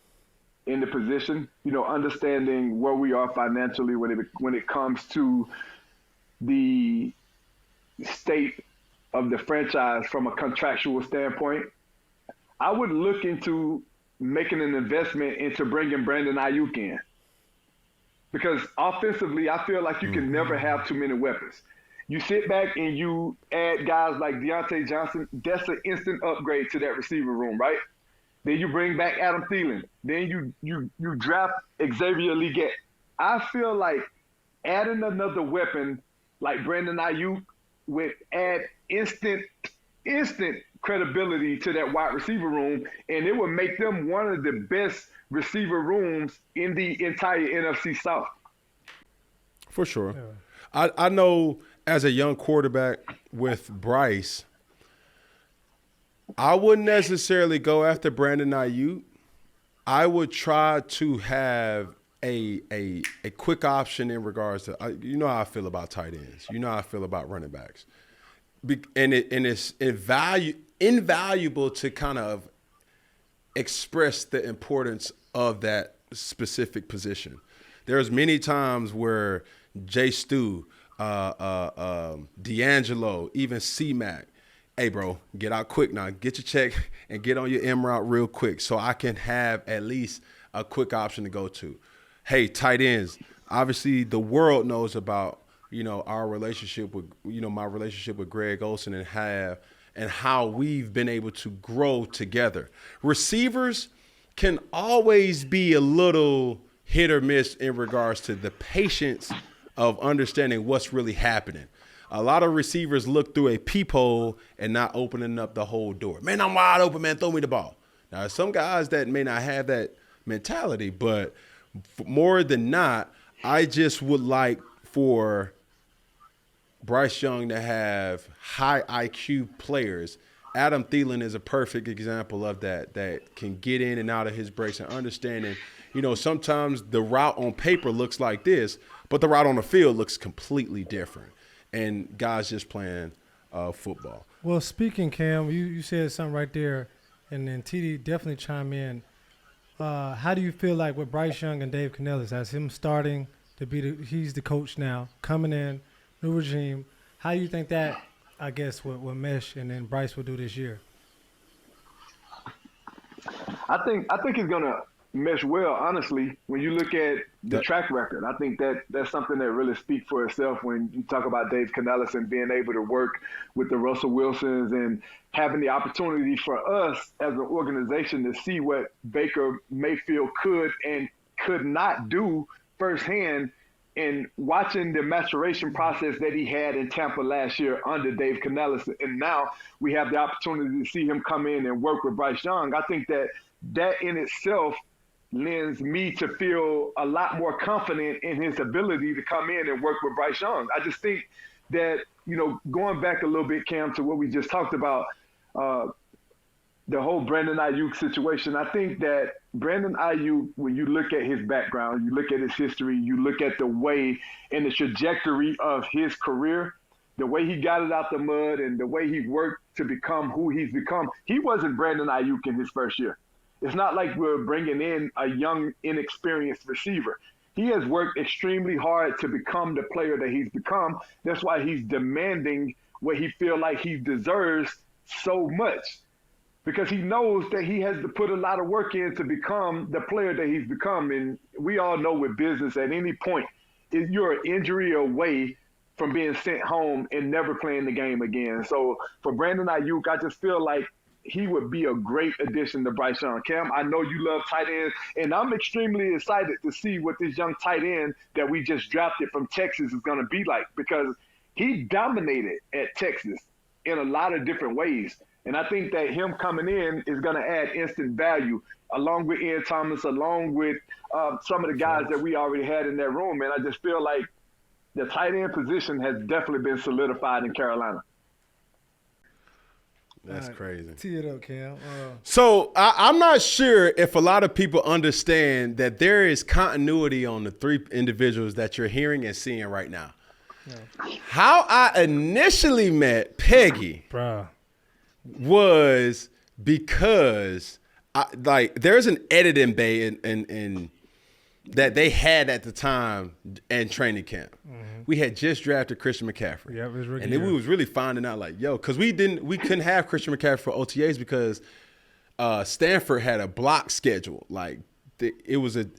in the position, you know, understanding where we are financially when it comes to the state of the franchise from a contractual standpoint, I would look into making an investment into bringing Brandon Aiyuk in. Because offensively, I feel like you can never have too many weapons. You sit back and you add guys like Deontay Johnson, that's an instant upgrade to that receiver room, right? Then you bring back Adam Thielen. Then you draft Xavier Legette. I feel like adding another weapon like Brandon Aiyuk would add instant credibility to that wide receiver room, and it would make them one of the best receiver rooms in the entire NFC South. For sure. Yeah. I know as a young quarterback with Bryce, I wouldn't necessarily go after Brandon Aiyuk. I would try to have a quick option in regards to you know how I feel about tight ends. You know how I feel about running backs. And it's invaluable to kind of express the importance of that specific position. There's many times where Jay Stu, D'Angelo, even C-Mac, hey, bro, get out quick now. Get your check and get on your M route real quick so I can have at least a quick option to go to. Hey, tight ends, obviously the world knows about, you know, our relationship with, you know, my relationship with Greg Olsen and how we've been able to grow together. Receivers can always be a little hit or miss in regards to the patience of understanding what's really happening. A lot of receivers look through a peephole and not opening up the whole door. Man, I'm wide open, man. Throw me the ball. Now, some guys that may not have that mentality, but more than not, I just would like for Bryce Young to have high IQ players. Adam Thielen is a perfect example of that can get in and out of his breaks and understanding, you know, sometimes the route on paper looks like this, but the route on the field looks completely different. And guys just playing football. Well, speaking, Cam, you said something right there, and then TD definitely chime in. How do you feel like with Bryce Young and Dave Canellis, as him starting to be he's the coach now, coming in, new regime, how do you think that, I guess, will mesh and then Bryce will do this year? I think it's going to mesh well, honestly, when you look at the track record. I think that's something that really speaks for itself when you talk about Dave Canellis and being able to work with the Russell Wilsons and having the opportunity for us as an organization to see what Baker Mayfield could and could not do firsthand and watching the maturation process that he had in Tampa last year under Dave Canellis, and now we have the opportunity to see him come in and work with Bryce Young. I think that in itself lends me to feel a lot more confident in his ability to come in and work with Bryce Young. I just think that, going back a little bit, Cam, to what we just talked about, the whole Brandon Aiyuk situation, I think that Brandon Aiyuk, when you look at his background, you look at his history, you look at the way and the trajectory of his career, the way he got it out the mud and the way he worked to become who he's become, he wasn't Brandon Aiyuk in his first year. It's not like we're bringing in a young, inexperienced receiver. He has worked extremely hard to become the player that he's become. That's why he's demanding what he feels like he deserves so much, because he knows that he has to put a lot of work in to become the player that he's become. And we all know with business, at any point, you're an injury away from being sent home and never playing the game again. So for Brandon Aiyuk, I just feel like he would be a great addition to Bryce Young. Cam, I know you love tight ends, and I'm extremely excited to see what this young tight end that we just drafted from Texas is going to be like, because he dominated at Texas in a lot of different ways. And I think that him coming in is going to add instant value, along with Ian Thomas, along with some of the guys that we already had in that room. And I just feel like the tight end position has definitely been solidified in Carolina. That's crazy. Tee it up, Cam. So I'm not sure if a lot of people understand that there is continuity on the three individuals that you're hearing and seeing right now. Yeah. How I initially met Peggy was because there's an editing bay in that they had at the time in training camp. Mm-hmm. We had just drafted Christian McCaffrey. Yeah, it was rookie and then we was really finding out because we couldn't have Christian McCaffrey for OTAs because Stanford had a block schedule. It was weird.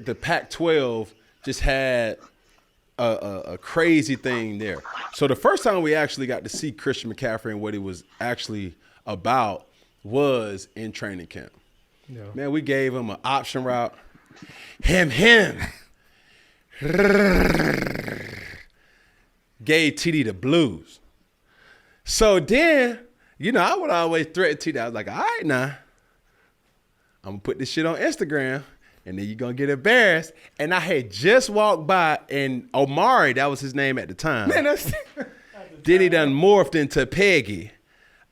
The Pac-12 just had a crazy thing there. So the first time we actually got to see Christian McCaffrey and what he was actually about was in training camp. Yeah. Man, we gave him an option route. Him. Gave TD the blues. So then, I would always threaten TD. I was like, all right, now, I'm going to put this shit on Instagram, and then you're going to get embarrassed. And I had just walked by, and Omari, that was his name at the time. Man, then he done morphed into Peggy.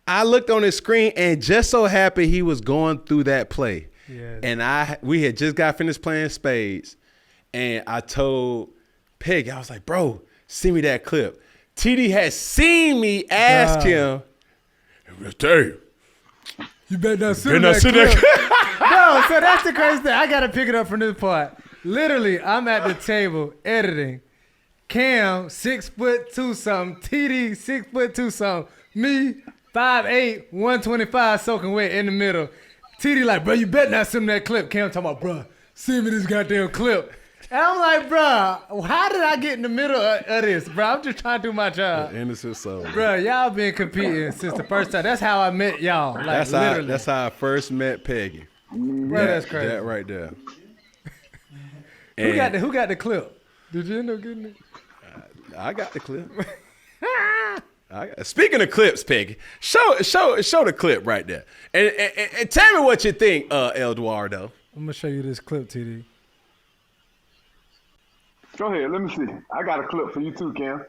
I looked on his screen and just so happened he was going through that play. Yes. And we had just got finished playing spades. And I told Peggy, I was like, bro, send me that clip. TD had seen me ask him, Dave, you better not send that clip. No, so that's the crazy thing. I got to pick it up from this part. Literally, I'm at the table editing. Cam, 6'2" something. TD, 6'2" something. Me, 5'8", 125, soaking wet in the middle. TD like, bro, you better not send me that clip. Cam talking about, bro, send me this goddamn clip. And I'm like, bro, how did I get in the middle of this, bro? I'm just trying to do my job. Innocent soul. Bro, y'all been competing since the first time. That's how I met y'all. Like, that's how I first met Peggy. Bro, that's crazy. That right there. Who got the clip? Did you end up getting it? I got the clip. Speaking of clips, Peggy, show the clip right there, and tell me what you think, Eduardo. I'm gonna show you this clip, TD. Go ahead, let me see. I got a clip for you too, Cam.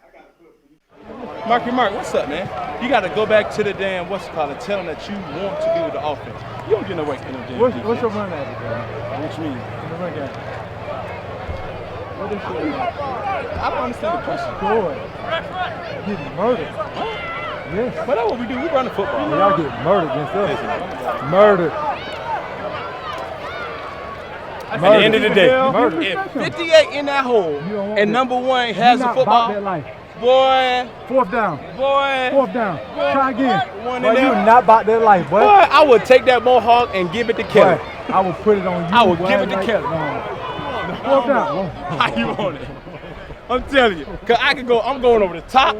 Mark, what's up, man? You got to go back to the damn and tell them that you want to be with the offense. You don't get no work in them damn What's your run average, man? What you mean? The run game. What is your I don't understand the question. Boy, getting murdered. Yes. But that's what we do. We run the football. Y'all get murdered against us. Murdered. At the end of the day, if 58 in that hole and number one has a football, boy. Fourth down. Boy. Fourth down. Try again. Boy, you not about that life, boy. Boy, I would take that mohawk and give it to Kelly. I will put it on you. I will give it to Kelly. Fourth down. How you want it? I'm telling you, cause I can go. I'm going over the top.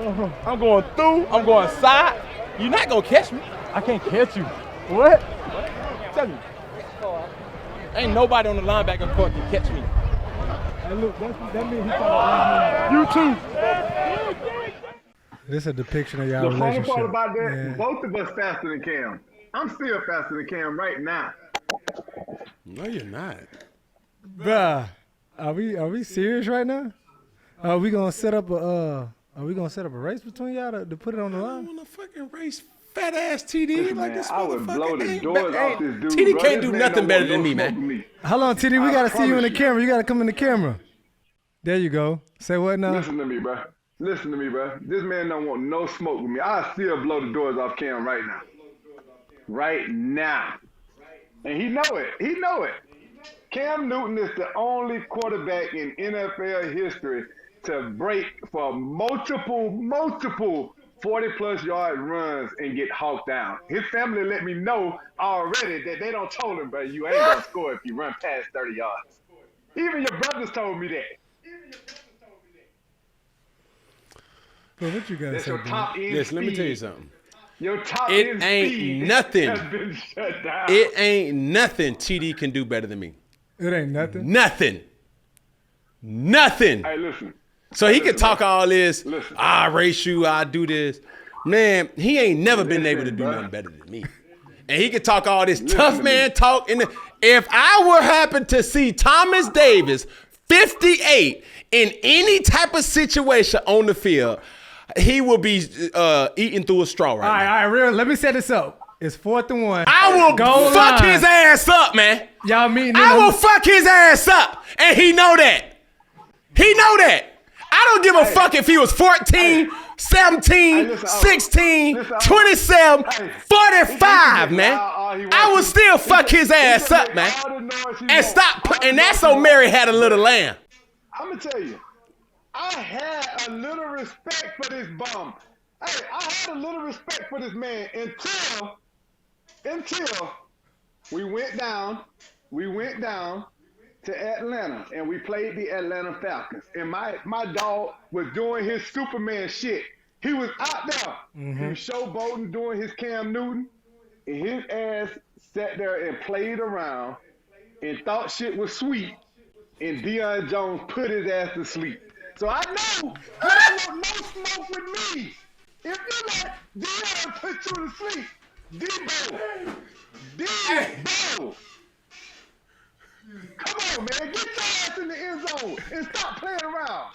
I'm going through. I'm going side. You're not gonna catch me. I can't catch you. What? Tell me. Ain't nobody on the linebacker court can catch me. Hey, look, that means he trying to you too. This is a depiction of y'all The funny relationship. part about that, Yeah. both of us faster than Cam. I'm still faster than Cam right now. No, you're not. Bruh, are we serious right now? Are we gonna set up a race between y'all to put it on the I line? don't want to fucking race fat ass TD like Man, this I would motherfucker. blow the ain't doors be- off ain't- this dude. TD bro. can't This do man nothing don't better want than no me, smoke man. with me. Hold on, TD, we gotta see you in the promise you. camera. You gotta come in the camera. There you go. Say what now? Listen to me, bro. Listen to me, bro. This man don't want no smoke with me. I still blow the doors off Cam right now. Right now. And he know it. He know it. Cam Newton is the only quarterback in NFL history to break for multiple 40-plus yard runs and get hawked down. His family let me know already that they don't told him, bro, you ain't going to score if you run past 30 yards. Even your brothers told me that. Bro, what you gotta That's say, your bro? top end Listen, let me tell you speed. something. Your top It end ain't speed nothing. has been shut down. It ain't nothing TD can do better than me. It ain't nothing. Nothing. Nothing. Hey, listen. So he can talk all this, Listen. I race you, I do this. Man, he ain't never been able to do Listen, nothing bruh. better than me. And he can talk all this Listen tough to man me. talk. If I were happen to see Thomas Davis, 58, in any type of situation on the field, he will be eating through a straw right All now. right, real. Let me set this up. It's 4th and 1. I will Goal fuck line. his ass up, man. Y'all meeting? I will fuck his ass up. And he know that. He know that. I don't give a fuck if he was 14, 17, listen, 16, listen, 27, hey, 45, he man. all he I wants would to- still fuck his ass can up, make man. all the noise he And wants. stop, All the and that's noise so he Mary wants. had a little lamb. I'm gonna tell you, I had a little respect for this bum. Hey, I had a little respect for this man until we went down to Atlanta and we played the Atlanta Falcons. And my dog was doing his Superman shit. He was out there. He was showboating, doing his Cam Newton, and his ass sat there and played around and thought shit was sweet. And Deion Jones put his ass to sleep. So I know you don't want no smoke with me. If you let Deion put you to sleep, Debo. Come on, man. Get your ass in the end zone and stop playing around.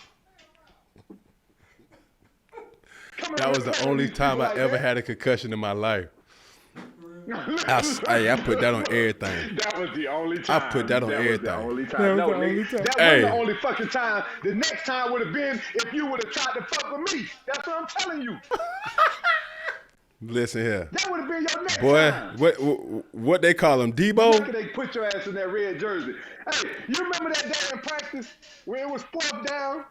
That was the only time I ever had a concussion in my life. I put that on everything. That was the only time. I put that on everything. Was the only time. That was No, the nigga, only time. that Hey. wasn't the only fucking time. The next time would have been if you would have tried to fuck with me. That's what I'm telling you. Listen here. That would have been your next Boy, time. what they call him, Look at Debo? they put your ass in that red jersey. Hey, you remember that day in practice where it was 4th down?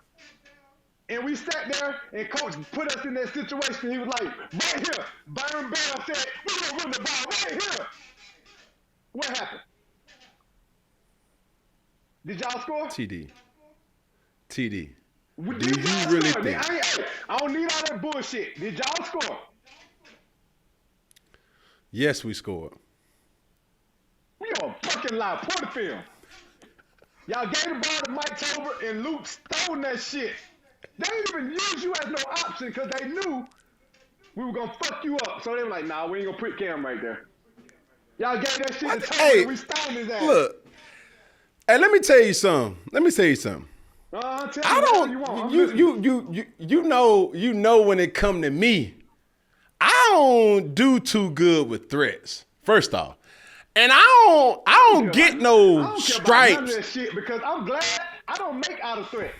And we sat there and coach put us in that situation. He was like, right here. Byron Bell said, we're going to run the ball right here. What happened? Did y'all score? TD. Did Do y'all you really score? think? I don't need all that bullshit. Did y'all score? Yes, we scored. We on fucking lie. Pour the film. Y'all gave the ball to Mike Tober and Luke stole that shit. They didn't even use you as no option because they knew we were going to fuck you up. So they were like, nah, we ain't going to put Cam right there. Y'all gave that shit to Tober Hey, and we stoned his ass. Look. Hey, let me tell you something. Tell me I whatever you want. I'm listening. you know when it come to me, I don't do too good with threats. First off. And I don't get no I don't care about none of stripes. that shit because I'm glad I don't make out of threats.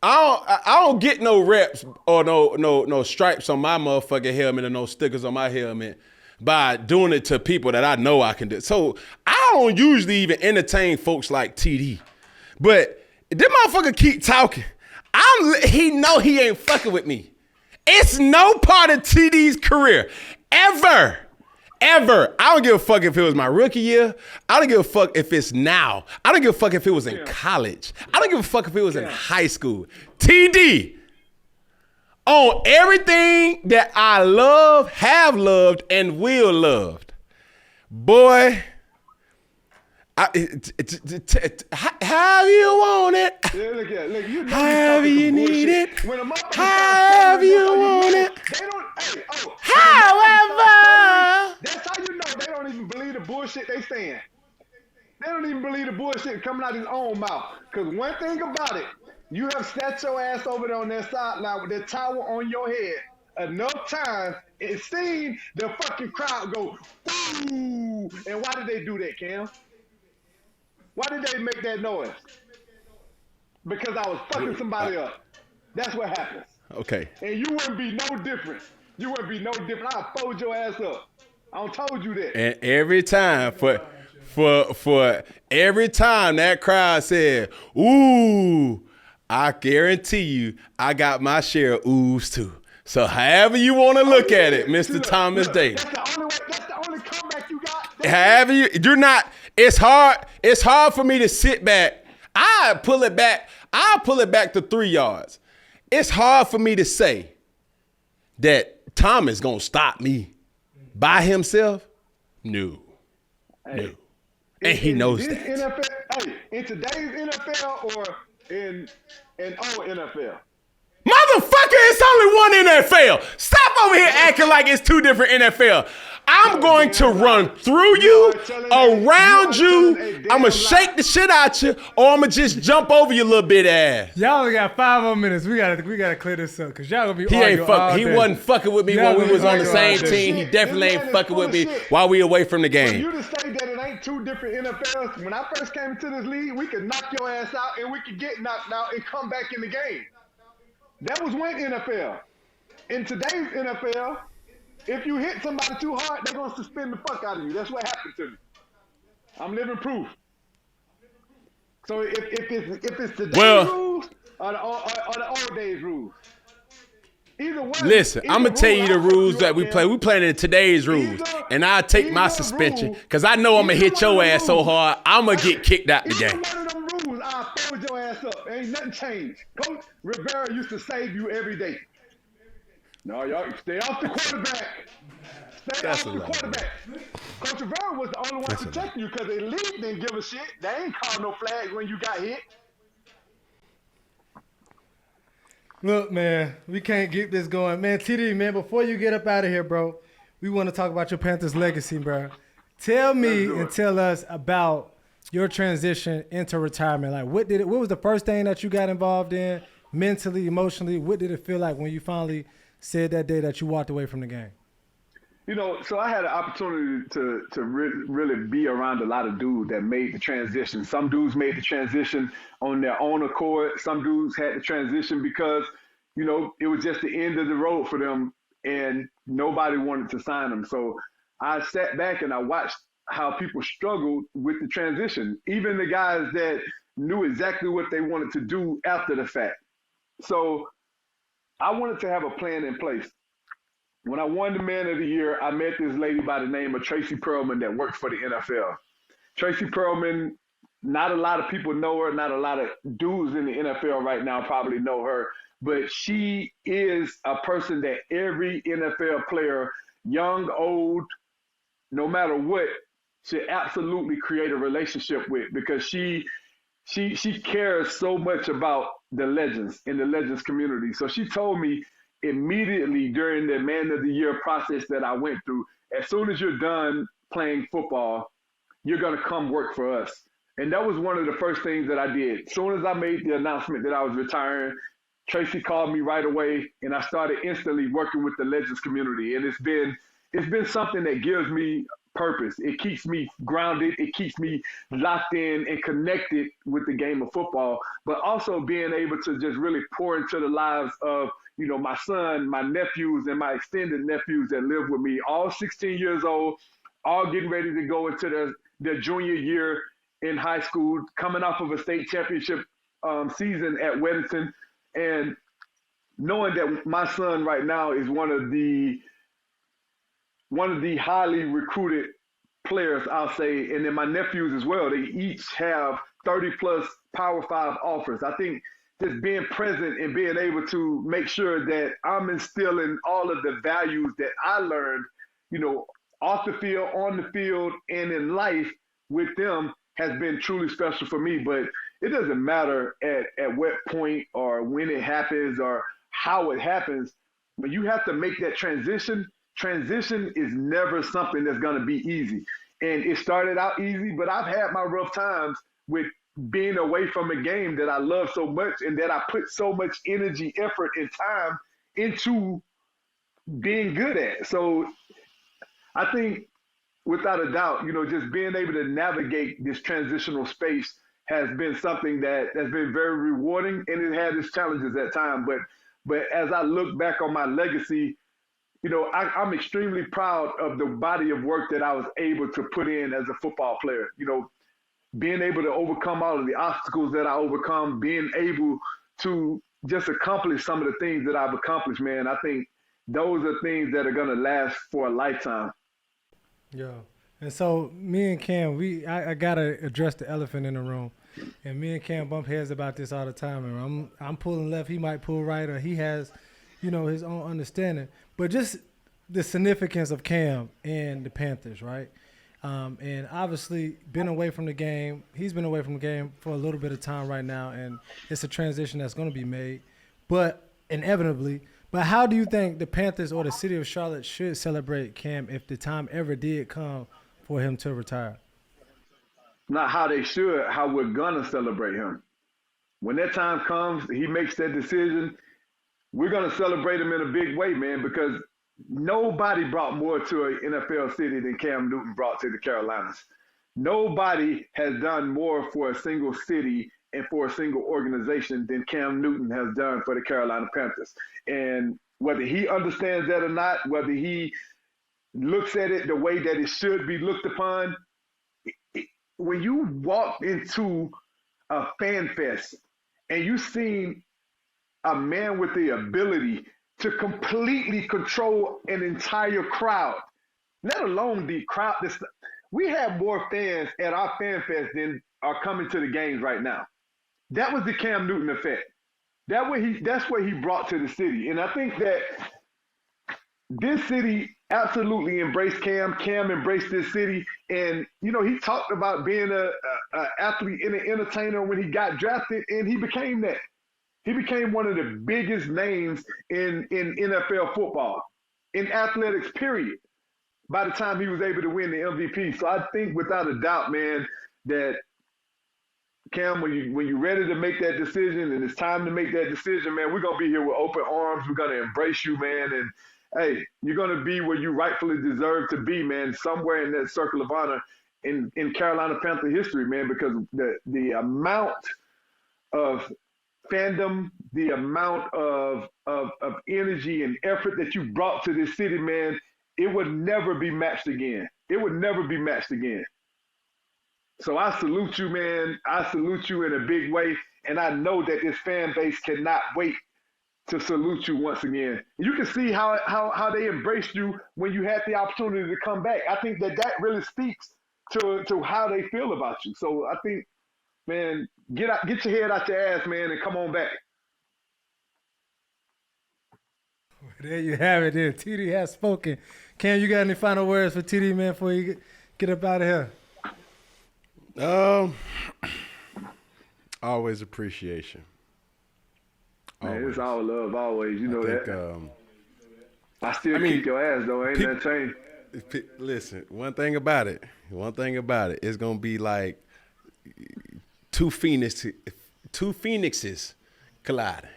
I don't get no reps or no stripes on my motherfucking helmet or no stickers on my helmet by doing it to people that I know I can do. So I don't usually even entertain folks like TD. But this motherfucker keep talking. He know he ain't fucking with me. It's no part of TD's career ever. I don't give a fuck if it was my rookie year. I don't give a fuck if it's now. I don't give a fuck if it was in college. I don't give a fuck if it was in high school. TD, on everything that I love, have loved, and will loved. Boy, However you want it. Yeah, look, you know However you need it. When a motherfucker However you want it. They don't. Hey, However. that's how you know they don't even believe the bullshit they saying. They don't even believe the bullshit coming out of his own mouth. Because one thing about it, you have sat your ass over there on that sideline with that towel on your head enough times, it seemed the fucking crowd go, ooh. And why did they do that, Cam? Why did they make that noise? Because I was fucking somebody up. That's what happens. Okay. And you wouldn't be no different. You wouldn't be no different. I'll fold your ass up. I don't told you that. And every time for every time that crowd said, ooh, I guarantee you I got my share of oohs too. So however you want to look at it, Mr. Thomas Day. That's the only comeback you got. You're not, it's hard for me to sit back. I'll pull it back to 3 yards. It's hard for me to say that Thomas gonna stop me by himself. No. And he knows that. In today's NFL or in old NFL? Motherfucker, it's only one NFL. Stop over here acting like it's two different NFL. I'm going to run through you, around you. I'm going to shake the shit out you, or I'm going to just jump over your little bit ass. Y'all only got 5 more minutes. We gotta clear this up because y'all gonna be arguing all He day. wasn't fucking with me when we was on the same team. He definitely ain't fucking with me while we away from the For game. you to say that it ain't two different NFLs, when I first came into this league, we could knock your ass out and we could get knocked out and come back in the game. That was one NFL. In today's NFL, if you hit somebody too hard, they're going to suspend the fuck out of you. That's what happened to me. I'm living proof. So if it's today's rules or the old days rules, either one. Listen, I'm going to tell you the rules that we play. We playing in today's rules. And I'll take my suspension because I know I'm going to hit your ass so hard, I'm going to get kicked out the game. One of them rules, I'll fold your ass up. Ain't nothing changed. Coach Rivera used to save you every day. No, y'all stay off the quarterback. Stay off the quarterback. Coach Rivera was the only one protecting you because the league didn't give a shit. They ain't called no flags when you got hit. Look, man, we can't keep this going. Man, TD, man, before you get up out of here, bro, we want to talk about your Panthers legacy, bro. Tell me and tell us about your transition into retirement. Like, what was the first thing that you got involved in mentally, emotionally? What did it feel like when you finally said that day that you walked away from the game? You know, so I had an opportunity to really be around a lot of dudes that made the transition. Some dudes made the transition on their own accord. Some dudes had the transition because, you know, it was just the end of the road for them and nobody wanted to sign them. So I sat back and I watched how people struggled with the transition, even the guys that knew exactly what they wanted to do after the fact. So I wanted to have a plan in place. When I won the Man of the Year, I met this lady by the name of Tracy Perlman that works for the NFL. Tracy Perlman, not a lot of people know her, not a lot of dudes in the NFL right now probably know her, but she is a person that every NFL player, young, old, no matter what, should absolutely create a relationship with because she cares so much about the legends in the legends community. So she told me immediately during the Man of the Year process that I went through, as soon as you're done playing football, you're going to come work for us. And that was one of the first things that I did. As soon as I made the announcement that I was retiring, Tracy called me right away and I started instantly working with the legends community. And it's been something that gives me purpose. It keeps me grounded. It keeps me locked in and connected with the game of football, but also being able to just really pour into the lives of, you know, my son, my nephews, and my extended nephews that live with me, all 16 years old, all getting ready to go into their junior year in high school, coming off of a state championship season at Weddington, and knowing that my son right now is one of the highly recruited players, I'll say, and then my nephews as well. They each have 30-plus Power 5 offers. I think just being present and being able to make sure that I'm instilling all of the values that I learned, you know, off the field, on the field, and in life with them has been truly special for me. But it doesn't matter at what point or when it happens or how it happens. When you have to make that transition is never something that's going to be easy. And it started out easy, but I've had my rough times with being away from a game that I love so much and that I put so much energy, effort, and time into being good at. So I think without a doubt, just being able to navigate this transitional space has been something that has been very rewarding, and it had its challenges at times. But as I look back on my legacy, I'm extremely proud of the body of work that I was able to put in as a football player. Being able to overcome all of the obstacles that I overcome, being able to just accomplish some of the things that I've accomplished, man, I think those are things that are going to last for a lifetime. Yeah. And so me and Cam, I got to address the elephant in the room. And me and Cam bump heads about this all the time. And I'm pulling left, he might pull right, or he has, his own understanding. But just the significance of Cam and the Panthers, right? And obviously been away from the game. He's been away from the game for a little bit of time right now, and it's a transition that's going to be made, but inevitably. But how do you think the Panthers or the city of Charlotte should celebrate Cam if the time ever did come for him to retire? Not how they should, how we're going to celebrate him. When that time comes, he makes that decision, we're going to celebrate him in a big way, man, because nobody brought more to an NFL city than Cam Newton brought to the Carolinas. Nobody has done more for a single city and for a single organization than Cam Newton has done for the Carolina Panthers. And whether he understands that or not, whether he looks at it the way that it should be looked upon, when you walk into a fan fest and you see a man with the ability to completely control an entire crowd, let alone the crowd. We have more fans at our fan fest than are coming to the games right now. That was the Cam Newton effect. That's what he brought to the city. And I think that this city absolutely embraced Cam. Cam embraced this city. And, he talked about being an athlete and an entertainer when he got drafted, and he became that. He became one of the biggest names in NFL football, in athletics, period, by the time he was able to win the MVP. So I think without a doubt, man, that Cam, when you're ready to make that decision and it's time to make that decision, man, we're going to be here with open arms. We're going to embrace you, man. And, hey, you're going to be where you rightfully deserve to be, man, somewhere in that circle of honor in Carolina Panther history, man, because the amount of fandom, the amount of energy and effort that you brought to this city, man, it would never be matched again. It would never be matched again. So I salute you, man. I salute you in a big way. And I know that this fan base cannot wait to salute you once again. You can see how they embraced you when you had the opportunity to come back. I think that really speaks to how they feel about you. So I think, man, get your head out your ass, man, and come on back. There you have it. There, TD has spoken. Cam, you got any final words for TD, man, before you get up out of here? Always appreciation. Man, it's all love, always. You know that. I still kick your ass, though. Ain't that changed? Listen, one thing about it, it's gonna be like two phoenixes colliding.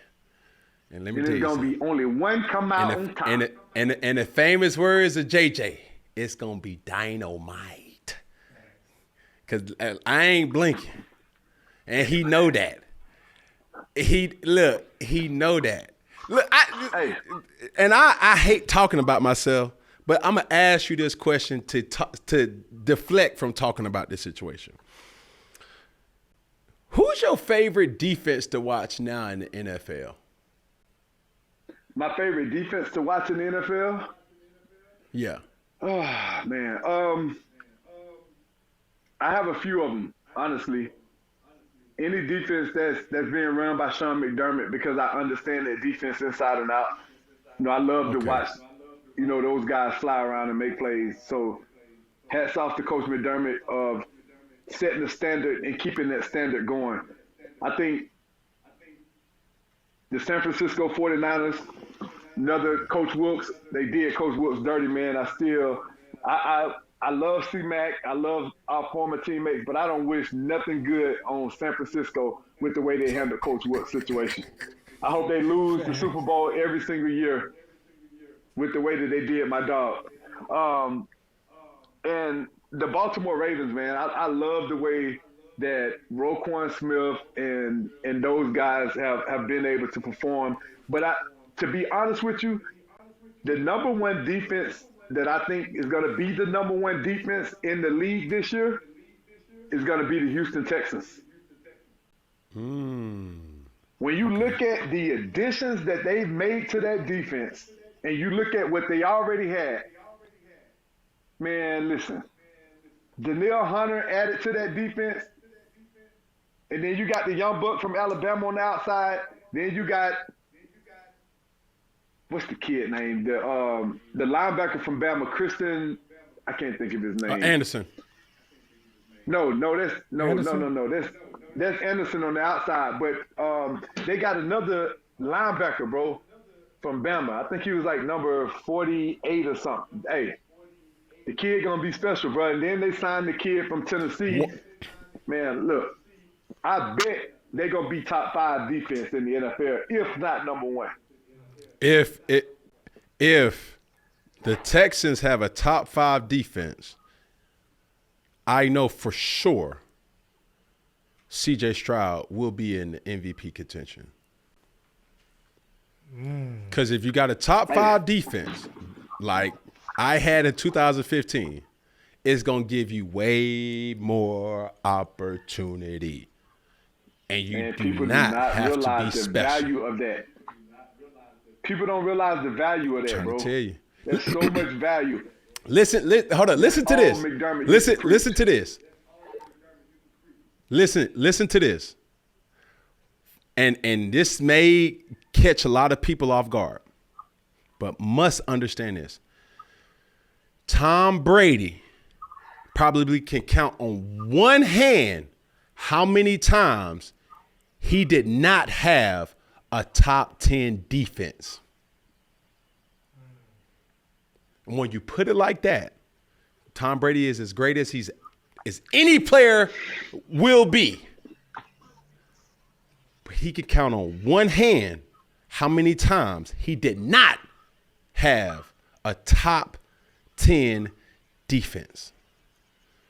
And let me tell you, it's gonna be only one come out on top. And the famous words of JJ, it's gonna be dynamite. Cause I ain't blinking, and he know that. He know that. Look, I hate talking about myself, but I'm gonna ask you this question to deflect from talking about this situation. Who's your favorite defense to watch now in the NFL? My favorite defense to watch in the NFL? Yeah. Oh, man. I have a few of them, honestly. Any defense that's being run by Sean McDermott, because I understand that defense inside and out. I love to watch, those guys fly around and make plays. So hats off to Coach McDermott of setting the standard and keeping that standard going. I think the San Francisco 49ers, another Coach Wilkes, they did Coach Wilkes dirty, man. I love C-Mac. I love our former teammates, but I don't wish nothing good on San Francisco with the way they handle Coach Wilkes' situation. I hope they lose the Super Bowl every single year with the way that they did my dog. And the Baltimore Ravens, man, I love the way that Roquan Smith and those guys have been able to perform. But to be honest with you, the number one defense that I think is going to be the number one defense in the league this year is going to be the Houston Texans. When you look at the additions that they've made to that defense and you look at what they already had, man, listen, Danielle Hunter added to that defense, and then you got the young buck from Alabama on the outside. Then you got what's the kid name? The linebacker from Bama, Kristen. I can't think of his name. Anderson. No. That's Anderson on the outside. But they got another linebacker, bro, from Bama. I think he was like number 48 or something. Hey, the kid gonna be special, bro. And then they signed the kid from Tennessee. What? Man, look, I bet they're gonna be top 5 defense in the NFL, if not number 1. If the Texans have a top 5 defense, I know for sure C.J. Stroud will be in the MVP contention. Because if you got a top 5 defense, like I had in 2015, it's going to give you way more opportunity. And you do not have to be special. Value of that. People don't realize the value of that, bro. I'm trying to tell you. There's so much value. Hold on. Listen to this. Listen to this. Listen to this. And this may catch a lot of people off guard, but must understand this. Tom Brady probably can count on one hand how many times he did not have a top 10 defense. And when you put it like that, Tom Brady is as great as any player will be. But he could count on one hand how many times he did not have a top 10 defense.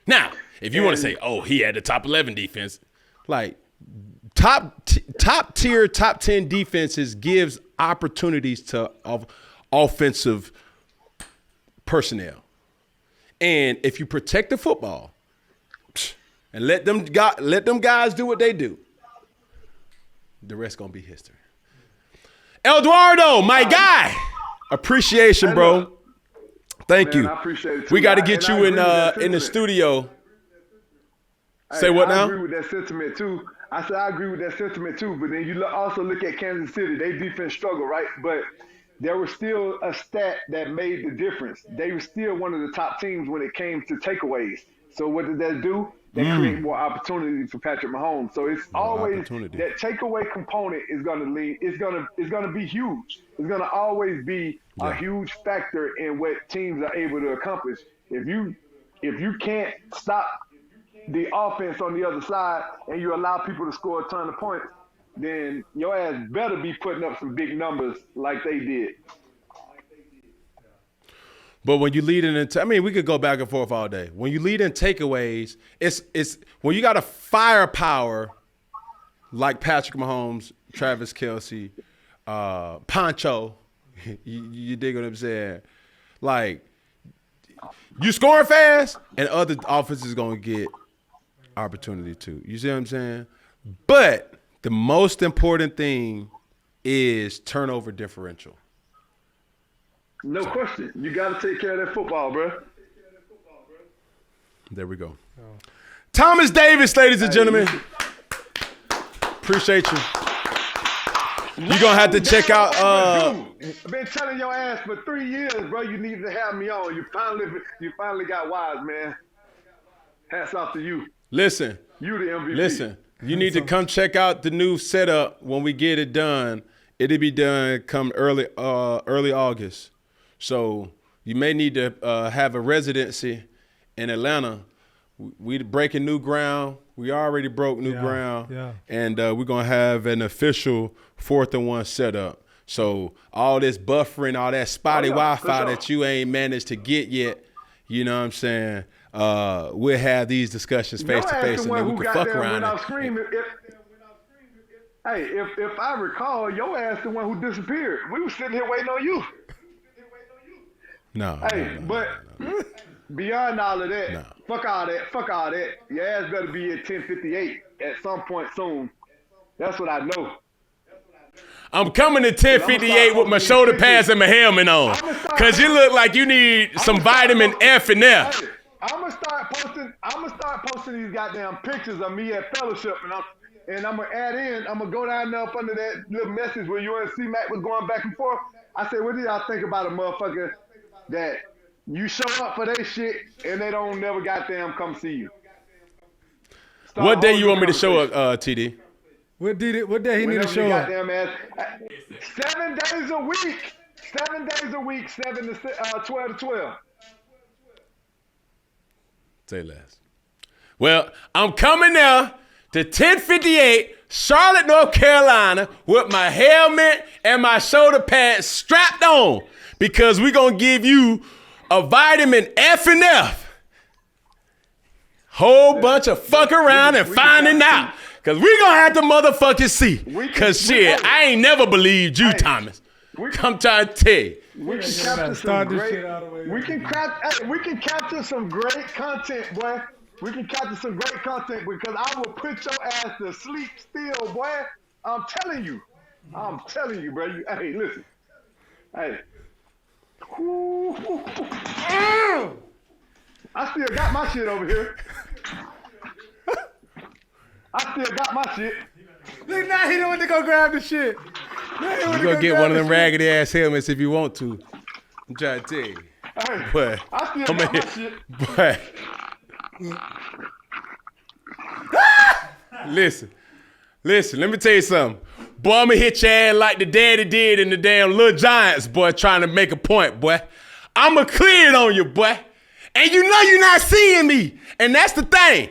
Now, if you want to say, oh, he had the top 11 defense, like top tier, top 10 defenses gives opportunities to offensive personnel. And if you protect the football and let them guys do what they do, the rest gonna be history. Eduardo, my guy, appreciation, bro. Thank you. I appreciate it too. We got to get you in the studio. Say what now? I agree with that sentiment too. I said I agree with that sentiment too. But then you also look at Kansas City. They defense struggle, right? But there was still a stat that made the difference. They were still one of the top teams when it came to takeaways. So what did that do? They create more opportunity for Patrick Mahomes. So it's always that takeaway component is going to lead. It's going to be huge. It's going to always be a huge factor in what teams are able to accomplish. If you can't stop the offense on the other side and you allow people to score a ton of points, then your ass better be putting up some big numbers like they did. But when you lead in, we could go back and forth all day. When you lead in takeaways, it's when you got a firepower like Patrick Mahomes, Travis Kelce, Poncho. You dig what I'm saying? Like, you scoring fast, and other offenses gonna get opportunity too. You see what I'm saying? But the most important thing is turnover differential. No question. You got to take care of that football, bro. There we go. Thomas Davis, ladies and gentlemen. Appreciate you. You're going to have to check out. I've been telling your ass for 3 years, bro, you need to have me on. You finally got wise, man. Hats off to you. Listen. You the MVP. Listen. You need to come check out the new setup when we get it done. It'll be done come early August. So you may need to have a residency in Atlanta. We breaking new ground. We already broke new ground. Yeah. And we're going to have an official 4th&1 setup. So all this buffering, all that spotty Wi-Fi that you ain't managed to get yet, you know what I'm saying? We'll have these discussions face to face, and then we can fuck around. If I recall, your ass the one who disappeared. We were sitting here waiting on you. No. But beyond all of that, fuck all that. Your ass better be at 10:58 at some point soon. That's what I know. I'm coming to 10:58 with my shoulder pads and my helmet on, cause you look like you need some vitamin F and F. Hey, I'm gonna start posting these goddamn pictures of me at fellowship, and I'm gonna add in. I'm gonna go down there up under that little message where you and C-Mac was going back and forth. I said, what do y'all think about a motherfucker that you show up for their shit and they don't never goddamn come see you? What day you want me to show up, TD? What day he need to show up? 7 days a week. 7 days a week. 7 to 12 to 12. Say less. Well, I'm coming there to 10:58, Charlotte, North Carolina, with my helmet and my shoulder pads strapped on, because we're going to give you a vitamin F and F. Whole bunch of fuck around and finding out. Because we going to have to motherfucking see. Because shit, I ain't never believed you, Thomas. I'm trying to tell you. We can capture some great. We can capture some great content, boy. We can capture some great content because I will put your ass to sleep still, boy. I'm telling you, bro. Hey, listen. Hey. I still got my shit over here. Look, now he don't want to go grab the shit. You gonna get one of them raggedy ass helmets if you want to. I'm trying to tell you. Hey, but I still got my shit. But listen, let me tell you something. Boy, I'm gonna hit your ass like the daddy did in the damn Little Giants, boy, trying to make a point, boy. I'ma clear it on you, boy. And you know you're not seeing me. And that's the thing.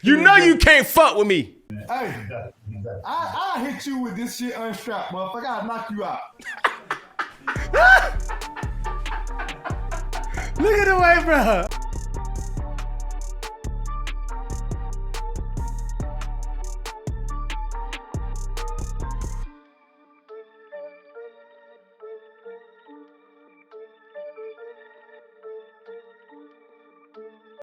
You know you can't fuck with me. Hey, I'll hit you with this shit unstrapped, motherfucker. I'll knock you out. Look at the way, bro.